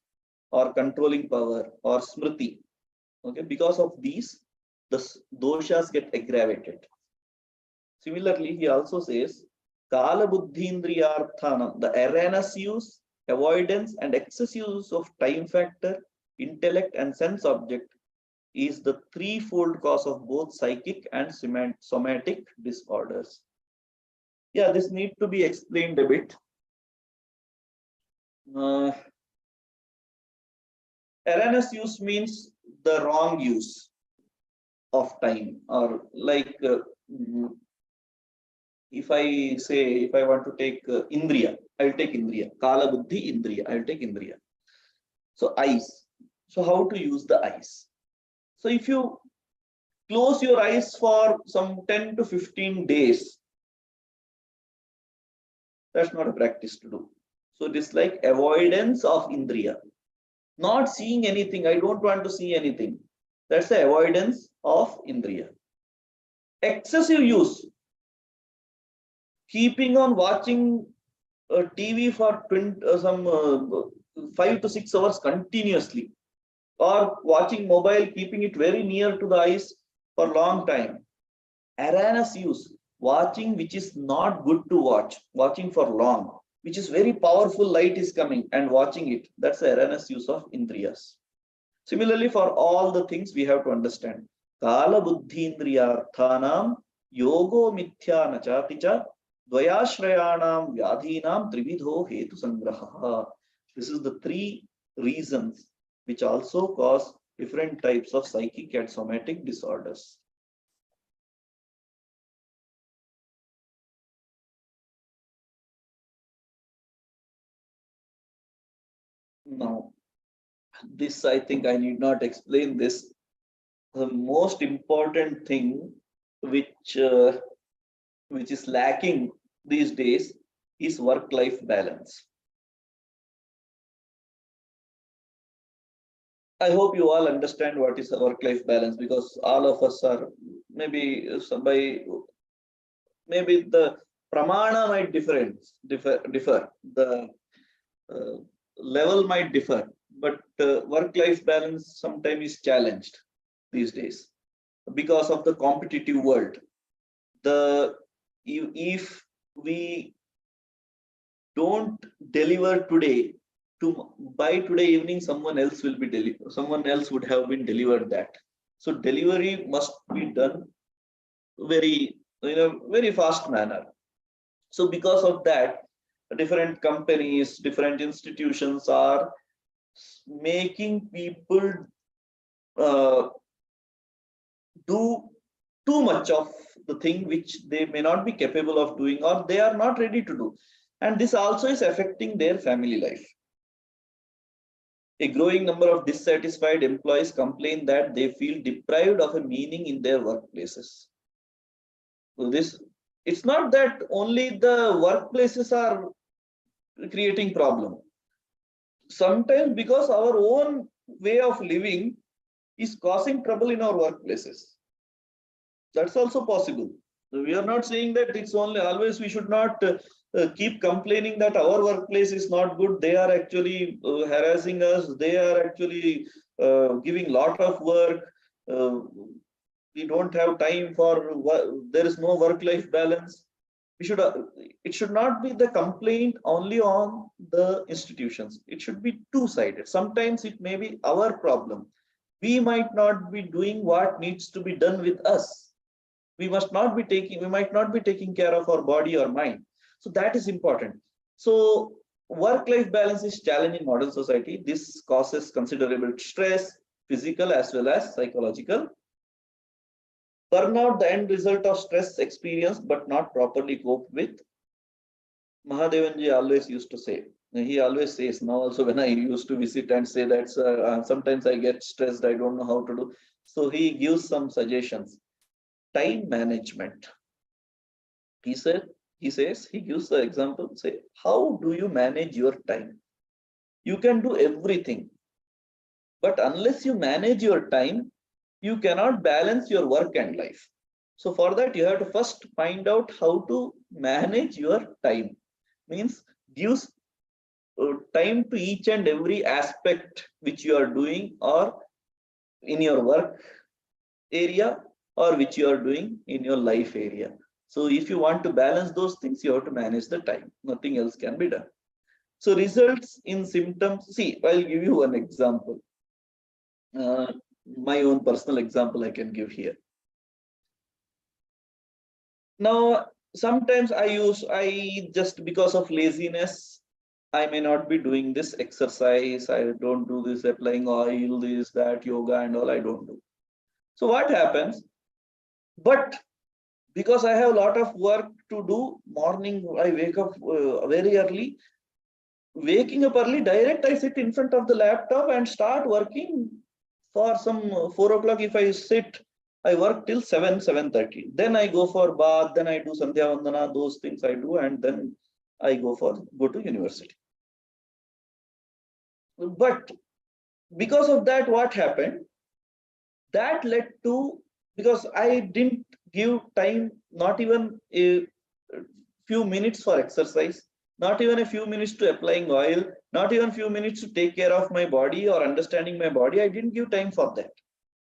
or controlling power, or smriti, okay, because of these, the doshas get aggravated. Similarly, he also says, Kala buddhindriyarthanam, the erroneous use, avoidance, and excessive use of time factor, intellect, and sense object is the threefold cause of both psychic and somatic disorders. Yeah, this needs to be explained a bit. Erroneous use means the wrong use of time, or like if I want to take Indriya, I will take Indriya. Kala buddhi Indriya, I will take Indriya. So eyes. So how to use the eyes? So if you close your eyes for some 10 to 15 days, that's not a practice to do. So it is like avoidance of Indriya. Not seeing anything, I don't want to see anything. That's the avoidance of Indriya. Excessive use. Keeping on watching TV for 5 to 6 hours continuously, or watching mobile, keeping it very near to the eyes for a long time. Erroneous use, watching which is not good to watch, watching for long, which is very powerful, light is coming and watching it. That's the erroneous use of indriyas. Similarly, for all the things we have to understand. Kala buddhi indriyarthanam yogo mithya nachaticha dvayashrayanam vyadhinam trividho hetu sangraha. This is the three reasons which also cause different types of psychic and somatic disorders. Now, this I think I need not explain this. The most important thing which is lacking these days is work-life balance. I hope you all understand what is a work-life balance, because all of us are maybe maybe the pramana might differ. The level might differ, but work-life balance sometimes is challenged these days because of the competitive world. If we don't deliver today, by today evening, someone else will be someone else would have been delivered that. So delivery must be done very in a very fast manner. So because of that, different companies, different institutions are making people do too much of the thing which they may not be capable of doing, or they are not ready to do. And this also is affecting their family life. A growing number of dissatisfied employees complain that they feel deprived of a meaning in their workplaces. So it's not that only the workplaces are creating problem. Sometimes because our own way of living is causing trouble in our workplaces. That's also possible. We are not saying that it's only always we should not keep complaining that our workplace is not good. They are actually harassing us. They are actually giving lot of work. we don't have time for, there is no work-life balance. We should, it should not be the complaint only on the institutions. It should be two-sided. Sometimes it may be our problem. We might not be doing what needs to be done with us. We might not be taking care of our body or mind. So that is important. So work-life balance is challenging in modern society. This causes considerable stress, physical as well as psychological. Burnout, the end result of stress experienced but not properly coped with. Mahadevanji always used to say, he always says now also when I used to visit and say that sometimes I get stressed, I don't know how to do. So he gives some suggestions. Time management. He says, he gives the example, say, how do you manage your time? You can do everything, but unless you manage your time, you cannot balance your work and life. So for that, you have to first find out how to manage your time. Means gives time to each and every aspect which you are doing or in your work area or which you are doing in your life area. So if you want to balance those things, you have to manage the time. Nothing else can be done. So results in symptoms. See, I'll give you one example. My own personal example I can give here. Now, sometimes I just because of laziness, I may not be doing this exercise. I don't do this applying oil, this, that, yoga and all I don't do. So what happens? But because I have a lot of work to do, morning I wake up very early. Waking up early, direct I sit in front of the laptop and start working for some 4 o'clock. If I sit, I work till 7:30. Then I go for bath, then I do Sandhya Vandana, those things I do, and then I go to university. But because of that, what happened? That led to, because I didn't give time, not even a few minutes for exercise, not even a few minutes to applying oil, not even few minutes to take care of my body or understanding my body. I didn't give time for that.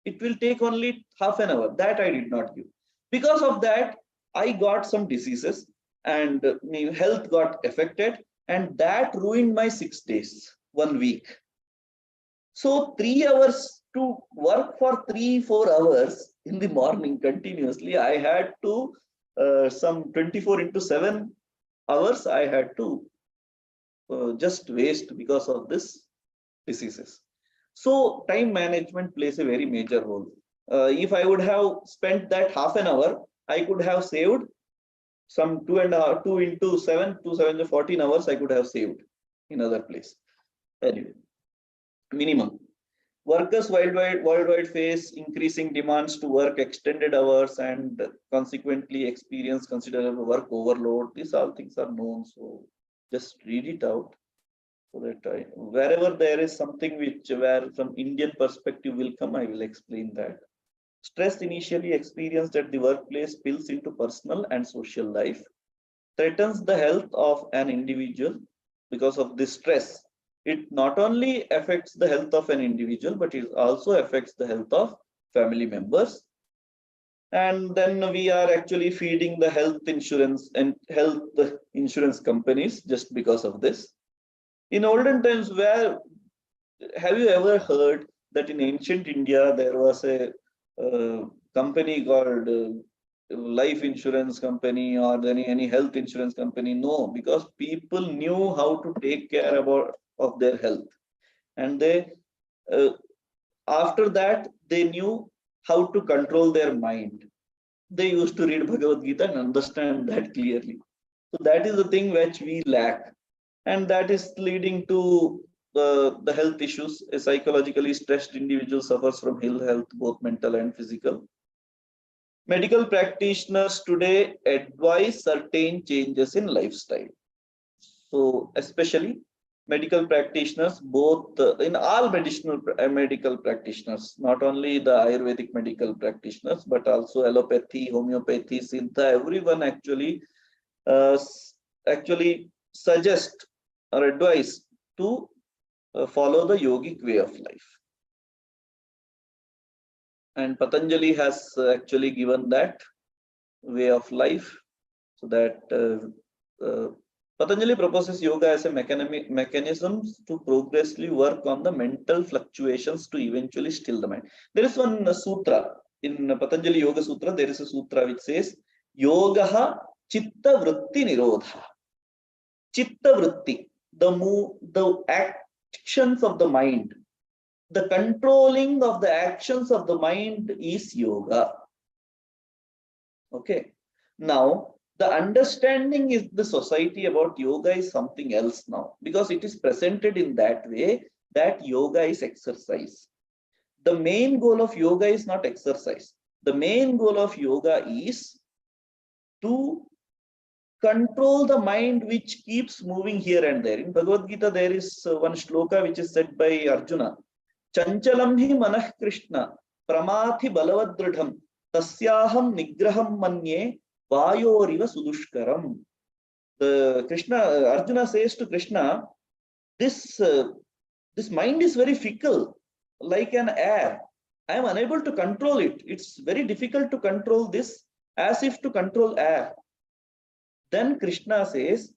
It will take only half an hour. That I did not give. Because of that, I got some diseases and my health got affected, and that ruined my 6 days, 1 week. So 3 hours to work for 3-4 hours in the morning continuously, I had to some 24/7 hours I had to just waste because of this diseases. So time management plays a very major role. If I would have spent that half an hour, I could have saved some 2 into 7, 2 7 14 hours I could have saved in other place. Anyway, minimum. Workers worldwide face increasing demands to work extended hours and consequently experience considerable work overload. These all things are known. So just read it out so that wherever there is something where from Indian perspective will come, I will explain that. Stress initially experienced at the workplace spills into personal and social life, threatens the health of an individual. Because of this stress, it not only affects the health of an individual, but it also affects the health of family members. And then we are actually feeding the health insurance companies just because of this. In olden times, have you ever heard that in ancient India there was a company called life insurance company or any health insurance company? No, because people knew how to take care of their health, and they after that they knew how to control their mind. They used to read Bhagavad Gita and understand that clearly. So that is the thing which we lack, and that is leading to the health issues. A psychologically stressed individual suffers from ill health, both mental and physical. Medical practitioners today advise certain changes in lifestyle. So especially medical practitioners, both in all medical practitioners, not only the Ayurvedic medical practitioners, but also allopathy, homeopathy, Siddha, everyone actually suggest or advise to follow the yogic way of life. And Patanjali has actually given that way of life, so that Patanjali proposes yoga as a mechanism to progressively work on the mental fluctuations to eventually still the mind. There is one sutra in Patanjali Yoga Sutra. There is a sutra which says Yogaha Chitta Vritti Nirodha. Chitta Vritti, the actions of the mind, the controlling of the actions of the mind is yoga. Okay. Now, the understanding is the society about yoga is something else now, because it is presented in that way that yoga is exercise. The main goal of yoga is not exercise. The main goal of yoga is to control the mind which keeps moving here and there. In Bhagavad Gita, there is one shloka which is said by Arjuna. Chanchalam hi manah Krishna pramathi balavadridham tasyaham nigraham manye vayoriva sudushkaram. The Arjuna says to Krishna, this mind is very fickle, like an air. I am unable to control it. It's very difficult to control this, as if to control air. Then Krishna says,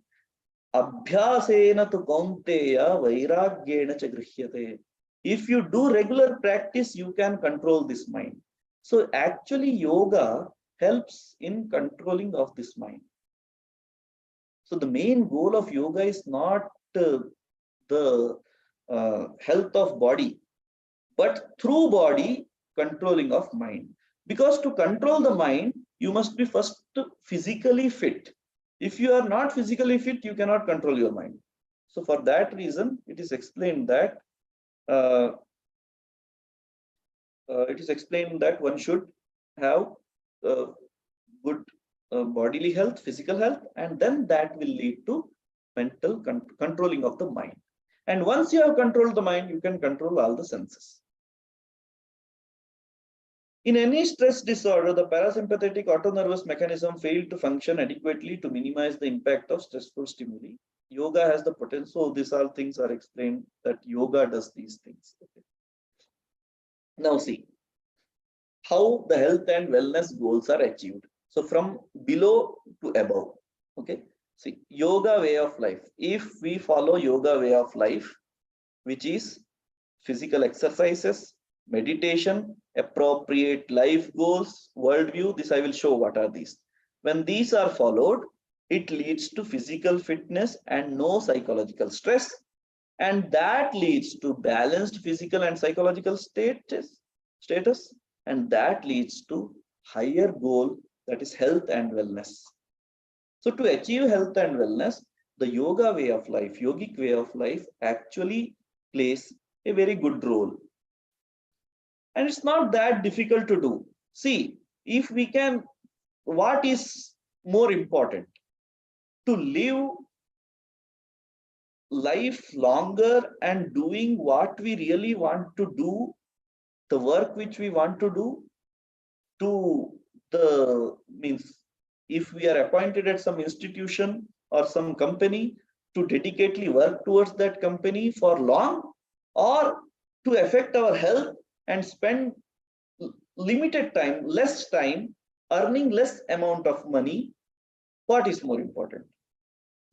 Abhyasena tu kaunteya vairagyena cha grihyate. If you do regular practice, you can control this mind. So actually yoga helps in controlling of this mind. So the main goal of yoga is not the health of body, but through body controlling of mind. Because to control the mind, you must be first physically fit. If you are not physically fit, you cannot control your mind. So for that reason, it is explained that one should have good bodily health, physical health, and then that will lead to mental controlling of the mind. And once you have controlled the mind, you can control all the senses. In any stress disorder, the parasympathetic autonervous mechanism failed to function adequately to minimize the impact of stressful stimuli. Yoga has the potential. So these all things are explained that yoga does these things. Okay. Now see how the health and wellness goals are achieved. So from below to above. Okay. See, yoga way of life. If we follow yoga way of life, which is physical exercises, meditation, appropriate life goals, worldview, this I will show what are these. When these are followed, it leads to physical fitness and no psychological stress. And that leads to balanced physical and psychological status. And that leads to higher goal, that is health and wellness. So to achieve health and wellness, the yoga way of life, yogic way of life actually plays a very good role. And it's not that difficult to do. See, if we can, what is more important? To live life longer and doing what we really want to do, the work which we want to do, means if we are appointed at some institution or some company, to dedicatedly work towards that company for long, or to affect our health and spend limited time, less time, earning less amount of money, what is more important?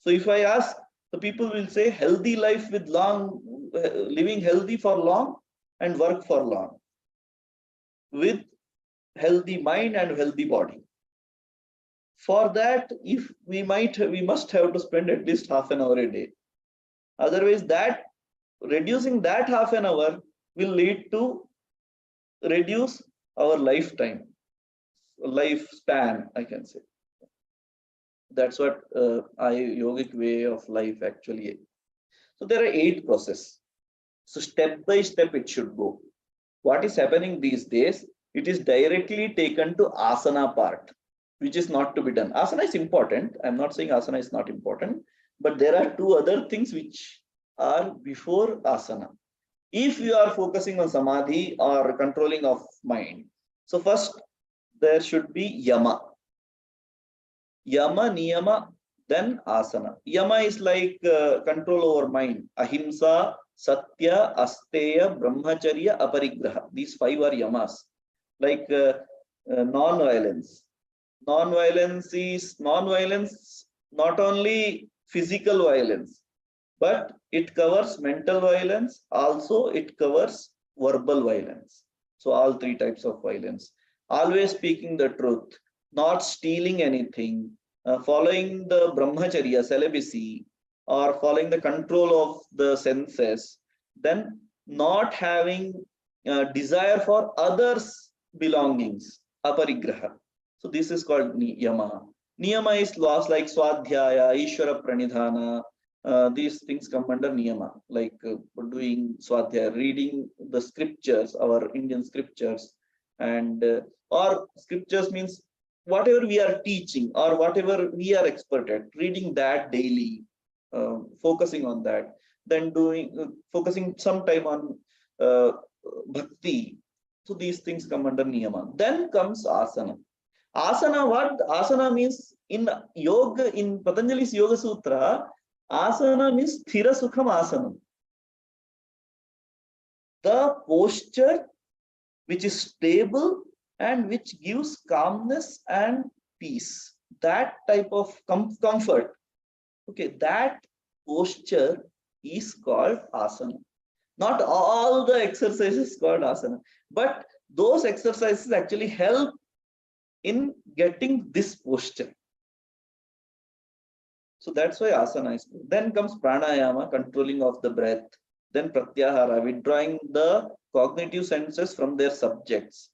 So if I ask, the people will say healthy life with living healthy for long and work for long, with healthy mind and healthy body. For that, if we must have to spend at least half an hour a day. Otherwise, that reducing that half an hour will lead to reduce our lifespan, I can say. That's what yogic way of life actually is. So there are 8 processes. So step by step it should go. What is happening these days? It is directly taken to asana part, which is not to be done. Asana is important. I'm not saying asana is not important, but there are 2 other things which are before asana. If you are focusing on samadhi or controlling of mind, so first there should be yama. Yama, niyama, then asana. Yama is like control over mind. Ahimsa, satya, asteya, brahmacharya, aparigraha. These 5 are yamas. like non-violence. Non-violence not only physical violence, but it covers mental violence. Also, it covers verbal violence. So all three types of violence. Always speaking the truth, not stealing anything, following the brahmacharya, celibacy, or following the control of the senses, then not having desire for others' belongings, aparigraha. So this is called niyama. Niyama is laws like swadhyaya, ishvara pranidhana. These things come under niyama, like doing swadhyaya, reading the scriptures, our Indian scriptures, and or scriptures means whatever we are teaching or whatever we are expert at, reading that daily, focusing on that, then doing focusing some time on bhakti. So these things come under niyama. Then comes asana. Asana, what asana means in yoga, in Patanjali's Yoga Sutra, asana means sthira sukham asanam. The posture which is stable and which gives calmness and peace. That type of comfort. Okay, that posture is called asana. Not all the exercises called asana, but those exercises actually help in getting this posture. So that's why asana is good. Then comes pranayama, controlling of the breath. Then pratyahara, withdrawing the cognitive senses from their subjects.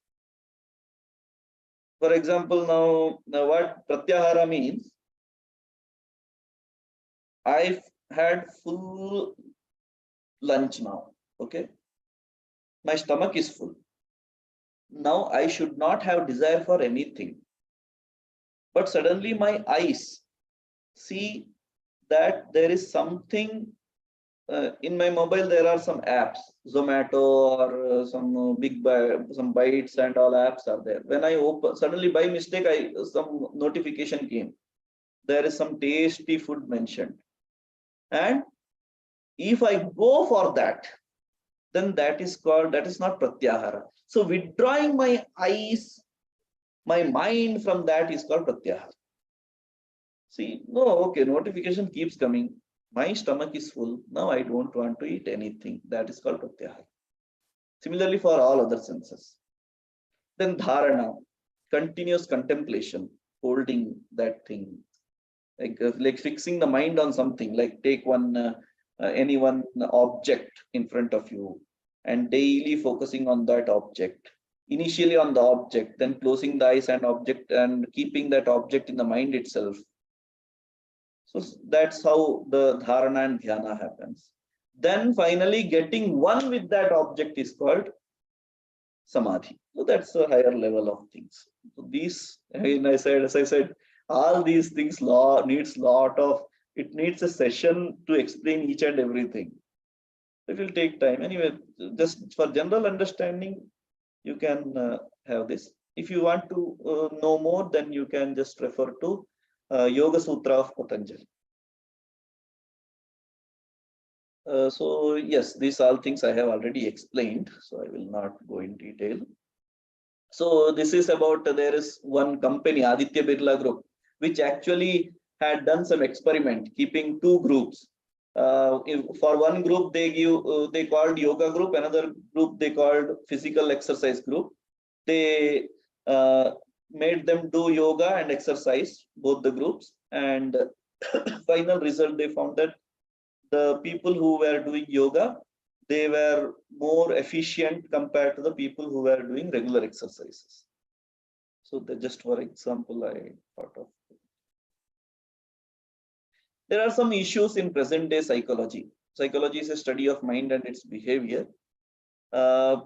For example, now what pratyahara means, I've had full lunch now. Okay, my stomach is full. Now I should not have desire for anything. But suddenly my eyes see that there is something in my mobile. There are some apps, Zomato or some bites and all apps are there. When I open, suddenly by mistake, some notification came. There is some tasty food mentioned, and if I go for that, then that is not pratyahara. So withdrawing my eyes, my mind from that is called pratyahara. See, no, okay, notification keeps coming. My stomach is full. Now I don't want to eat anything. That is called pratyahara. Similarly for all other senses. Then dharana, continuous contemplation, holding that thing, like fixing the mind on something. Like take any one object in front of you and daily focusing on that object. Initially on the object, then closing the eyes and object and keeping that object in the mind itself. So that's how the dharana and dhyana happens. Then finally getting one with that object is called samadhi. So that's a higher level of things. So these, as I said, all these things it needs a session to explain each and everything. It will take time. Anyway, just for general understanding, you can have this. If you want to know more, then you can just refer to Yoga Sutra of Patanjali. So yes, these all things I have already explained, so I will not go in detail. So this is about, there is one company, Aditya Birla Group, which actually had done some experiment, keeping two groups. For one group, they called yoga group, another group they called physical exercise group. They made them do yoga and exercise, both the groups, and final result, they found that the people who were doing yoga, they were more efficient compared to the people who were doing regular exercises. So just for example, I thought of. There are some issues in present day psychology. Psychology is a study of mind and its behavior. Like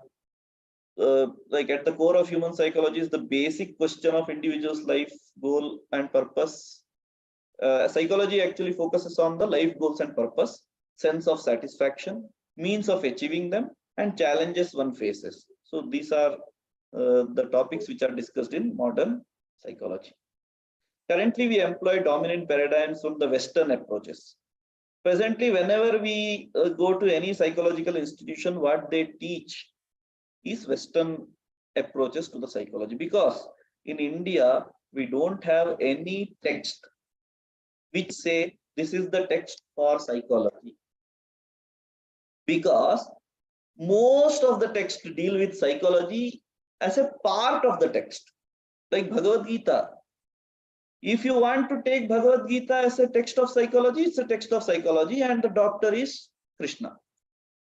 at the core of human psychology is the basic question of individual's life goal and purpose. Psychology actually focuses on the life goals and purpose, sense of satisfaction, means of achieving them, and challenges one faces. So these are the topics which are discussed in modern psychology. Currently, we employ dominant paradigms from the Western approaches. Presently, whenever we go to any psychological institution, what they teach is Western approaches to the psychology, because in India we don't have any text which say this is the text for psychology, because most of the text deal with psychology as a part of the text, like Bhagavad Gita. If you want to take Bhagavad Gita as a text of psychology, it's a text of psychology and the doctor is Krishna.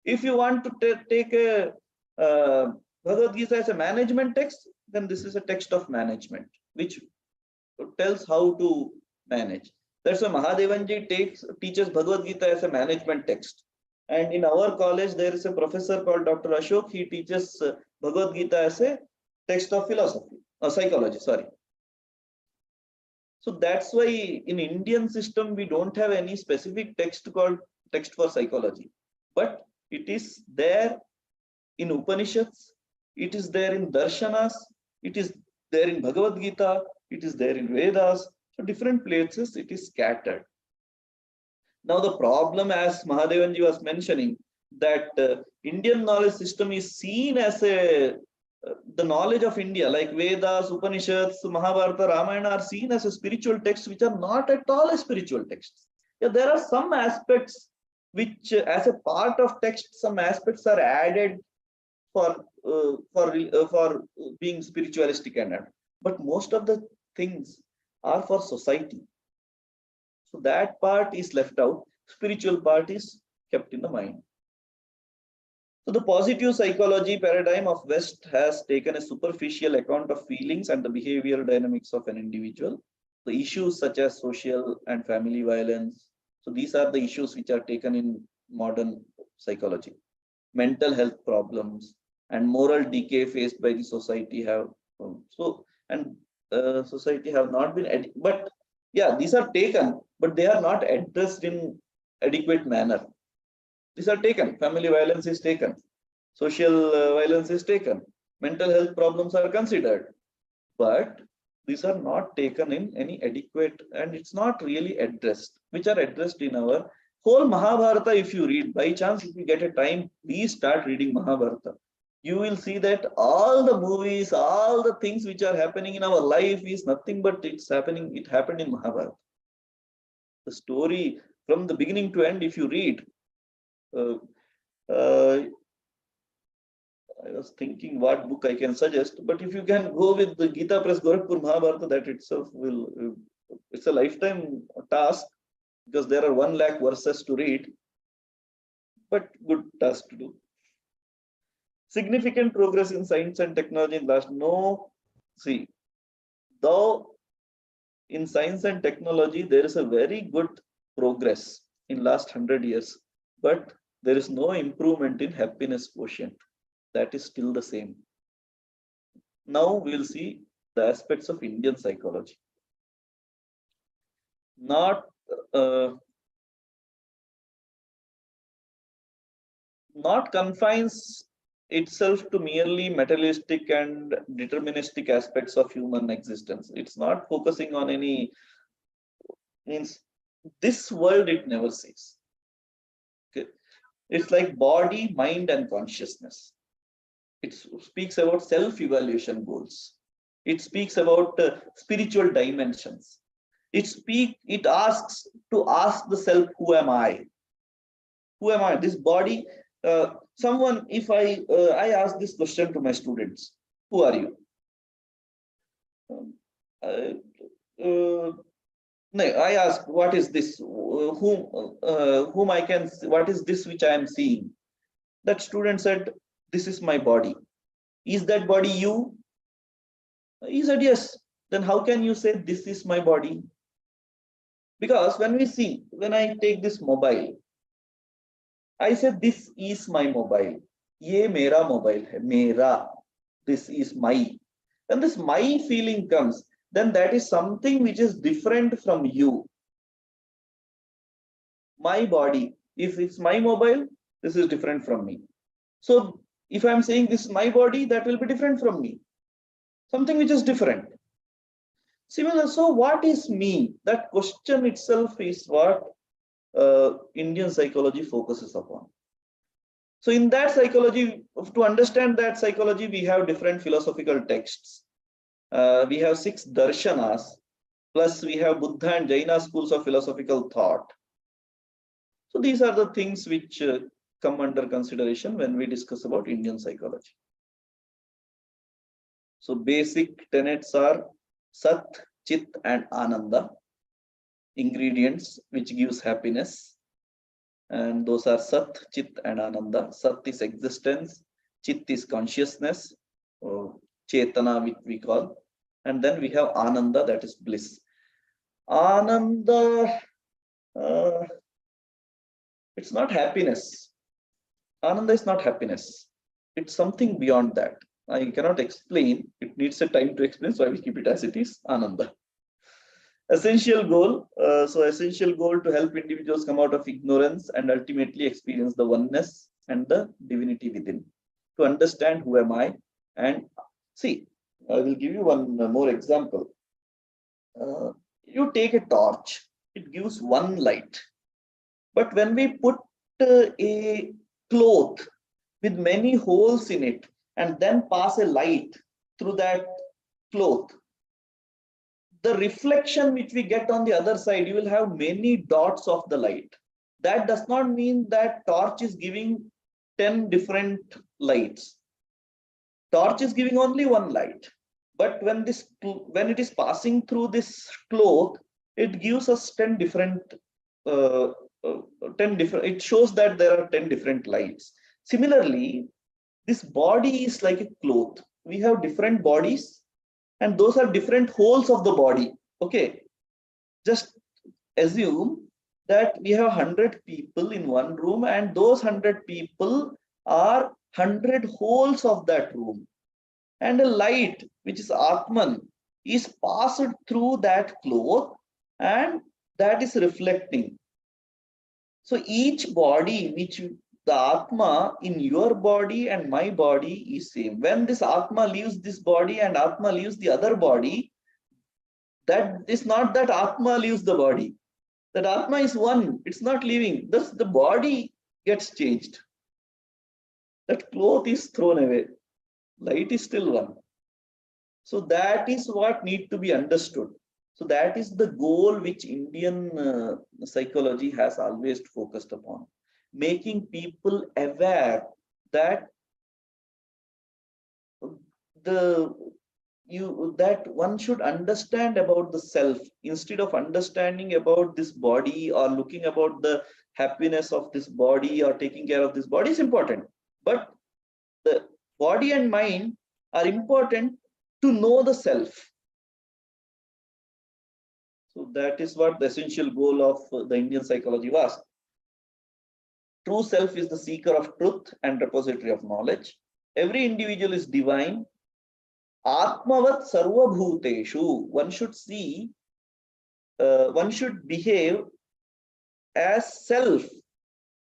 If you want to take a Bhagavad Gita as a management text, then this is a text of management, which tells how to manage. That's why Mahadevanji teaches Bhagavad Gita as a management text. And in our college, there is a professor called Dr. Ashok. He teaches Bhagavad Gita as a text of philosophy, psychology, sorry. So that's why in Indian system, we don't have any specific text called text for psychology, but it is there in Upanishads, it is there in Darshanas, it is there in Bhagavad Gita, it is there in Vedas. So different places it is scattered. Now the problem, as Mahadevanji was mentioning, that Indian knowledge system is seen as the knowledge of India, like Vedas, Upanishads, Mahabharata, Ramayana are seen as a spiritual text, which are not at all a spiritual texts. Yeah, there are some aspects which, as a part of text, some aspects are added for being spiritualistic and that. But most of the things are for society. So that part is left out. Spiritual part is kept in the mind. So the positive psychology paradigm of West has taken a superficial account of feelings and the behavioral dynamics of an individual. The issues such as social and family violence. So these are the issues which are taken in modern psychology. Mental health problems and moral decay faced by the society have society have not been, but yeah, these are taken, but they are not addressed in adequate manner. These are taken. Family violence is taken. Social violence is taken. Mental health problems are considered. But these are not taken in any adequate, and it's not really addressed, which are addressed in our whole Mahabharata. If you read, by chance, if you get a time, please start reading Mahabharata. You will see that all the movies, all the things which are happening in our life is nothing but it happened in Mahabharata. The story from the beginning to end, if you read, I was thinking what book I can suggest, but if you can go with the Gita Press Gorakhpur Mahabharata, that itself will, it's a lifetime task, because there are 1 lakh verses to read, but good task to do. Significant progress in science and technology in last, though in science and technology, there is a very good progress in last 100 years, but there is no improvement in happiness quotient. That is still the same. Now we'll see the aspects of Indian psychology. Not confines itself to merely materialistic and deterministic aspects of human existence. It's not focusing on any, means this world it never sees. Okay. It's like body, mind, and consciousness. It speaks about self-evaluation goals. It speaks about spiritual dimensions. It asks to ask the self, who am I? Who am I? This body. Someone, if I ask this question to my students, who are you? No, I ask, what is this? Whom I can? What is this which I am seeing? That student said, this is my body. Is that body you? He said, yes. Then how can you say this is my body? Because when I take this mobile, I said, this is my mobile. Ye mera mobile hai, mera. This is my. When this my feeling comes, then that is something which is different from you. My body, if it's my mobile, this is different from me. So if I'm saying this is my body, that will be different from me. Something which is different. Similar, so what is me? That question itself is what Indian psychology focuses upon. So in that psychology, to understand that psychology, we have different philosophical texts. We have 6 darshanas, plus we have Buddha and Jaina schools of philosophical thought. So these are the things which come under consideration when we discuss about Indian psychology. So basic tenets are Sat, Chit and Ananda, ingredients which gives happiness. And those are Sat, Chit and Ananda. Sat is existence, Chit is consciousness, or Chetana which we call. And then we have Ananda, that is bliss. Ananda, it's not happiness. Ananda is not happiness. It's something beyond that. I cannot explain. It needs a time to explain, so I will keep it as it is, Ananda. Essential goal. So essential goal to help individuals come out of ignorance and ultimately experience the oneness and the divinity within. To understand who am I, and see, I will give you one more example. You take a torch, it gives one light. But when we put a cloth with many holes in it and then pass a light through that cloth, the reflection which we get on the other side, you will have many dots of the light. That does not mean that torch is giving 10 different lights. Torch is giving only one light. But when it is passing through this cloth, it gives us 10 different, it shows that there are 10 different lights. Similarly, this body is like a cloth. We have different bodies, and those are different holes of the body. Okay, just assume that we have 100 people in one room, and those 100 people are 100 holes of that room. And a light, which is Atman, is passed through that cloth, and that is reflecting. So each body which the Atma in your body and my body is same. When this Atma leaves this body and Atma leaves the other body, that is not that Atma leaves the body. That Atma is one, it's not leaving. Thus the body gets changed. That cloth is thrown away. Light is still one. So that is what need to be understood. So that is the goal which Indian psychology has always focused upon. Making people aware that that one should understand about the self instead of understanding about this body or looking about the happiness of this body or taking care of this body is important. But the body and mind are important to know the self. So that is what the essential goal of the Indian psychology was. True self is the seeker of truth and repository of knowledge. Every individual is divine. Atmavat sarva bhuteshu. One should see, one should behave as self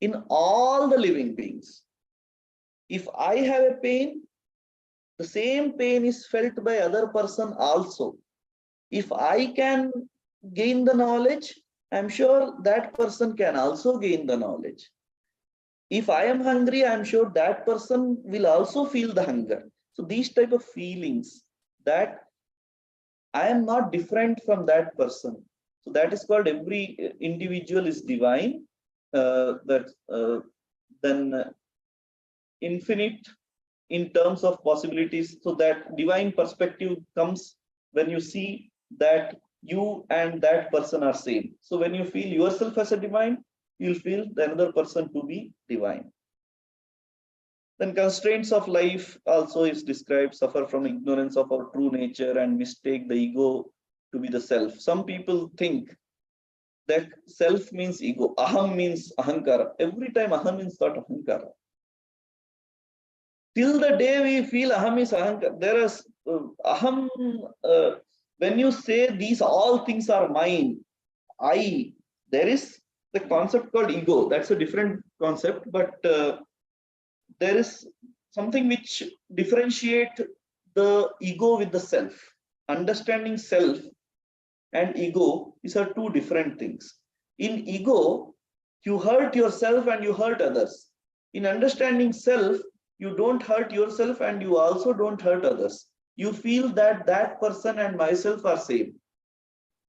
in all the living beings. If I have a pain, the same pain is felt by other person also. If I can gain the knowledge, I'm sure that person can also gain the knowledge. If I am hungry, I'm sure that person will also feel the hunger. So these type of feelings that I am not different from that person. So that is called every individual is divine. Then infinite in terms of possibilities. So that divine perspective comes when you see that you and that person are same. So when you feel yourself as a divine, you'll feel the another person to be divine. Then constraints of life also is described, suffer from ignorance of our true nature and mistake the ego to be the self. Some people think that self means ego, aham means ahankara. Every time aham means not ahankara. Till the day we feel aham is ahankara, there is aham, when you say these all things are mine, I, there is the concept called ego. That's a different concept, but there is something which differentiate the ego with the self. Understanding self and ego, these are two different things. In ego, you hurt yourself and you hurt others. In understanding self, you don't hurt yourself and you also don't hurt others. You feel that that person and myself are same.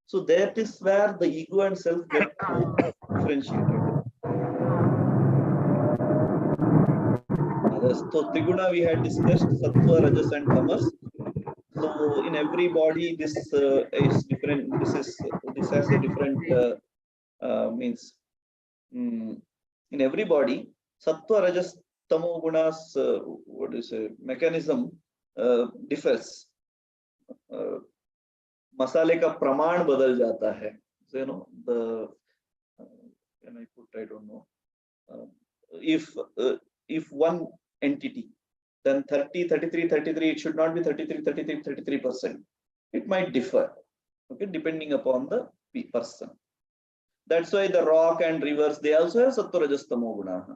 So that is where the ego and self get differentiated. So Triguna we had discussed Sattva, Rajas and Tamas. So in every body this is different. This has a different means. In every body, Sattva, Rajas, Tamo Gunas, what is a mechanism differs. मसाले का प्रमाण बदल जाता है. So you know the can I put, I don't know, if one entity, then 30 33 33, it should not be 33 33 33%. It might differ, okay, depending upon the person. That's why the rock and rivers, they also have sattva rajas tamo guna.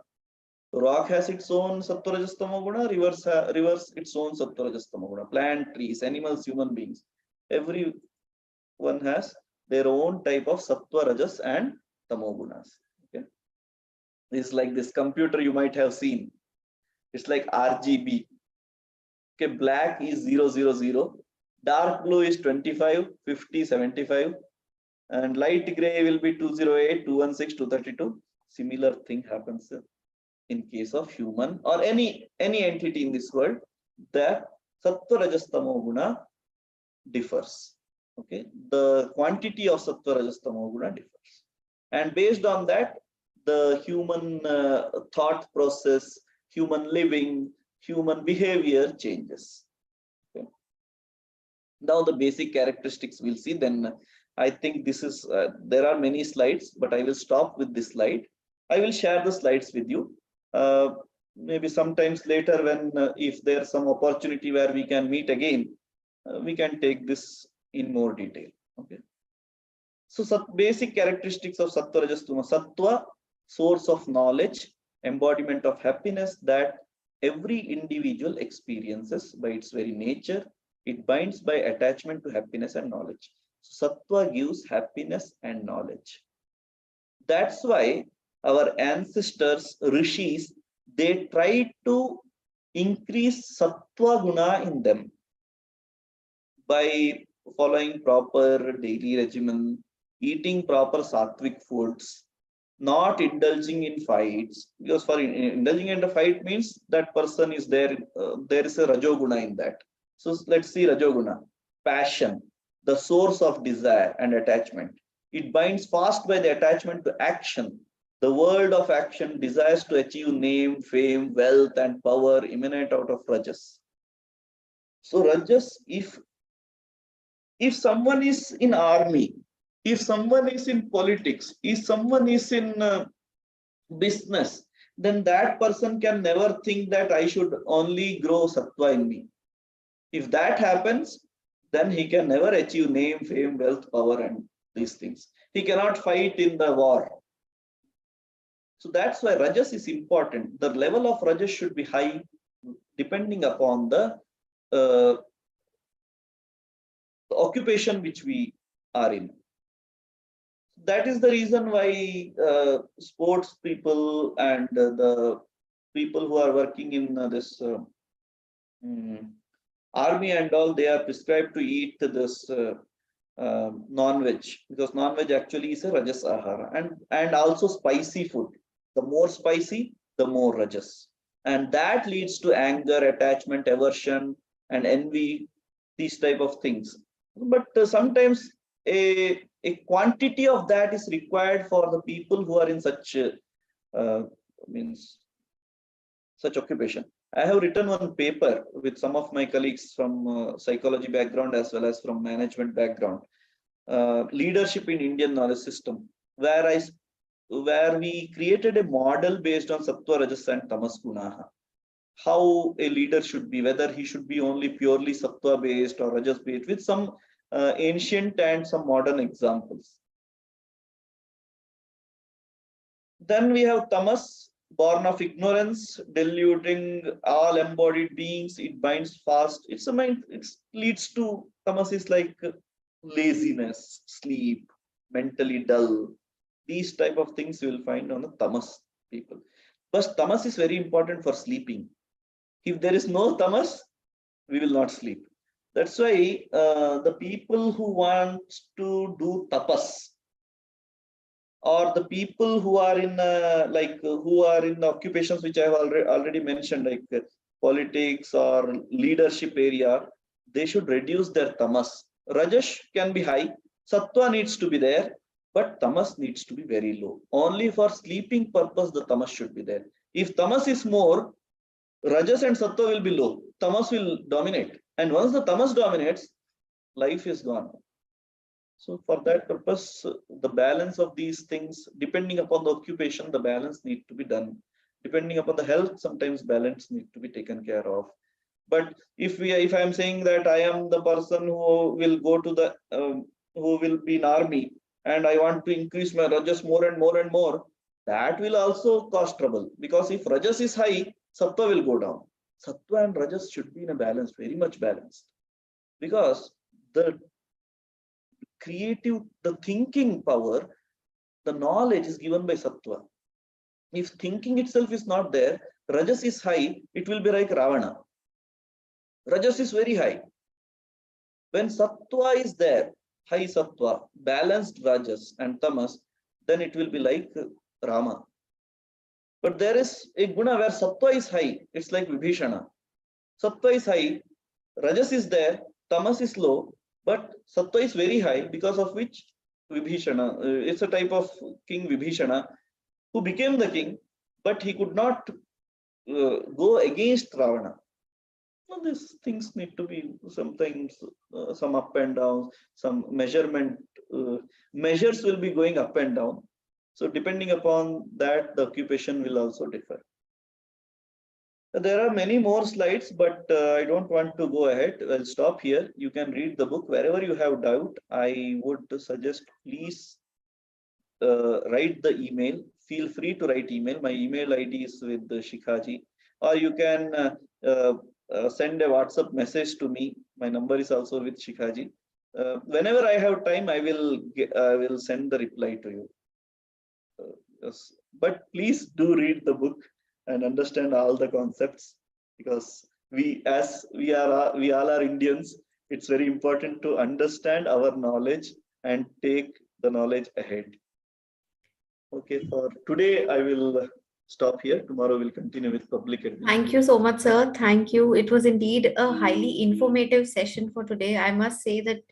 Rock has its own sattva rajas tamo guna, rivers its own sattva rajas tamo guna. Plant, trees, animals, human beings, every one has their own type of sattva, rajas and tamo gunas. Okay, it's like this computer you might have seen. It's like RGB. Okay, black is 000, dark blue is 25, 50, 75, and light gray will be 208, 216, 232. Similar thing happens in case of human or any entity in this world. The sattva, rajas, tamo guna differs. Okay, the quantity of sattva, rajas, tamo guna differs, and based on that, the human thought process, human living, human behavior changes. Okay. Now the basic characteristics we'll see. Then I think this is there are many slides, but I will stop with this slide. I will share the slides with you. Maybe sometimes later when if there's some opportunity where we can meet again, we can take this in more detail. Okay. So basic characteristics of sattva, rajas, tamo. Sattva, source of knowledge, embodiment of happiness that every individual experiences by its very nature. It binds by attachment to happiness and knowledge. So sattva gives happiness and knowledge. That's why our ancestors, rishis, they tried to increase sattva guna in them by following proper daily regimen, eating proper sattvic foods, not indulging in fights, because for indulging in a fight means that person is there, there is a rajoguna in that. So let's see rajoguna, passion, the source of desire and attachment. It binds fast by the attachment to action. The world of action desires to achieve name, fame, wealth and power emanate out of rajas. So rajas, if someone is in army, if someone is in politics, if someone is in business, then that person can never think that I should only grow sattva in me. If that happens, then he can never achieve name, fame, wealth, power and these things. He cannot fight in the war. So that's why rajas is important. The level of rajas should be high depending upon the occupation which we are in. That is the reason why sports people and the people who are working in this army and all, they are prescribed to eat this non-veg, because non-veg actually is a rajas ahara, and also spicy food. The more spicy, the more rajas, and that leads to anger, attachment, aversion and envy, these type of things. But sometimes a quantity of that is required for the people who are in such such occupation. I have written one paper with some of my colleagues from psychology background as well as from management background, leadership in Indian knowledge system, where we created a model based on sattva, rajas and tamas gunaha. How a leader should be, whether he should be only purely sattva based or rajas based, with some ancient and some modern examples. Then we have tamas, born of ignorance, deluding all embodied beings. It binds fast. It's a mind. It leads to, tamas is like laziness, sleep, mentally dull. These type of things you will find on the tamas people. But tamas is very important for sleeping. If there is no tamas, we will not sleep. That's why the people who want to do tapas, or the people who are in who are in occupations which I have already mentioned, like politics or leadership area, they should reduce their tamas. Rajas can be high, sattva needs to be there, but tamas needs to be very low. Only for sleeping purpose the tamas should be there. If tamas is more, rajas and sattva will be low, tamas will dominate, and once the tamas dominates, life is gone. So for that purpose, the balance of these things, depending upon the occupation, the balance need to be done. Depending upon the health, sometimes balance need to be taken care of. But if I am saying that I am the person who will go to the who will be in army, and I want to increase my rajas more and more and more, that will also cause trouble, because if rajas is high, sattva will go down. Sattva and rajas should be in a balance, very much balanced, because the creative, the thinking power, the knowledge is given by sattva. If thinking itself is not there, rajas is high, it will be like Ravana. Rajas is very high. When sattva is there, high sattva, balanced rajas and tamas, then it will be like Rama. But there is a guna where sattva is high, it's like Vibhishana. Sattva is high, rajas is there, tamas is low, but sattva is very high, because of which Vibhishana, it's a type of King Vibhishana, who became the king, but he could not go against Ravana. Well, these things need to be sometimes some up and down, some measurement, measures will be going up and down. So depending upon that, the occupation will also differ. There are many more slides, but I don't want to go ahead. I'll stop here. You can read the book. Wherever you have doubt, I would suggest please write the email. Feel free to write email. My email ID is with Shikhaji, or you can send a WhatsApp message to me. My number is also with Shikhaji. Whenever I have time, I will send the reply to you. Yes. But please do read the book and understand all the concepts, because we all are Indians. It's very important to understand our knowledge and take the knowledge ahead. Okay, for today I will stop here. Tomorrow we'll continue with public administration. Thank you so much, sir. Thank you. It was indeed a highly informative session for today. I must say that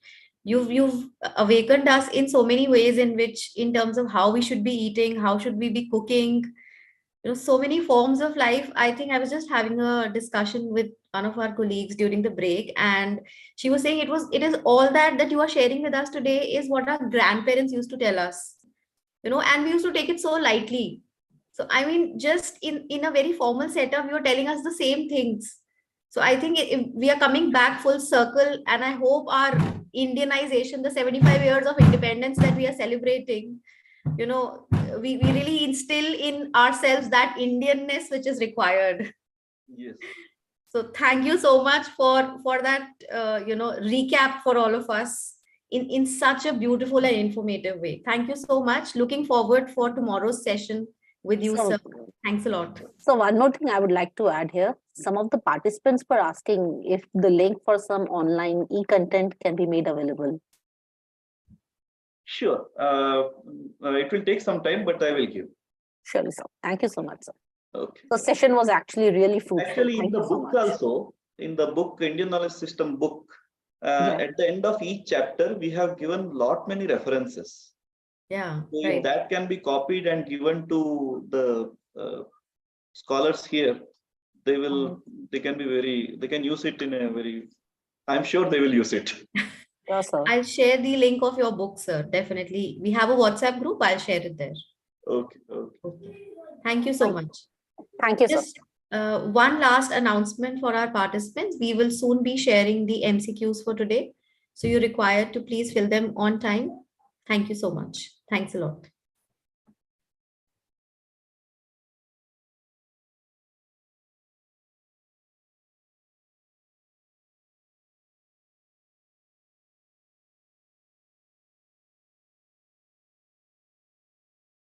you've awakened us in so many ways, in terms of how we should be eating, how should we be cooking, so many forms of life. I think I was just having a discussion with one of our colleagues during the break, and she was saying it is all that you are sharing with us today is what our grandparents used to tell us, and we used to take it so lightly. So I mean, just in a very formal setup, you're telling us the same things. So I think we are coming back full circle, and I hope our Indianization, the 75 years of independence that we are celebrating, we really instill in ourselves that Indianness which is required. Yes. So thank you so much for that recap for all of us in such a beautiful and informative way. Thank you so much. Looking forward for tomorrow's session with you, sir. Thanks a lot. So one more thing I would like to add here. Some of the participants were asking if the link for some online e-content can be made available. Sure. It will take some time, but I will give. Surely, sir. Thank you so much, sir. Okay. The session was actually really fruitful. Actually, Thank in the you so book much. also, in the book, Indian Knowledge System book, at the end of each chapter, we have given many references. Yeah. So Right. if that can be copied and given to the scholars here, they can use it in a very, I'm sure they will use it. Yes, sir. I'll share the link of your book, sir. Definitely. We have a WhatsApp group. I'll share it there. Okay. Okay. Thank you so much. Thank you, sir. Just one last announcement for our participants. We will soon be sharing the MCQs for today. So you're required to please fill them on time. Thank you so much. Thanks a lot.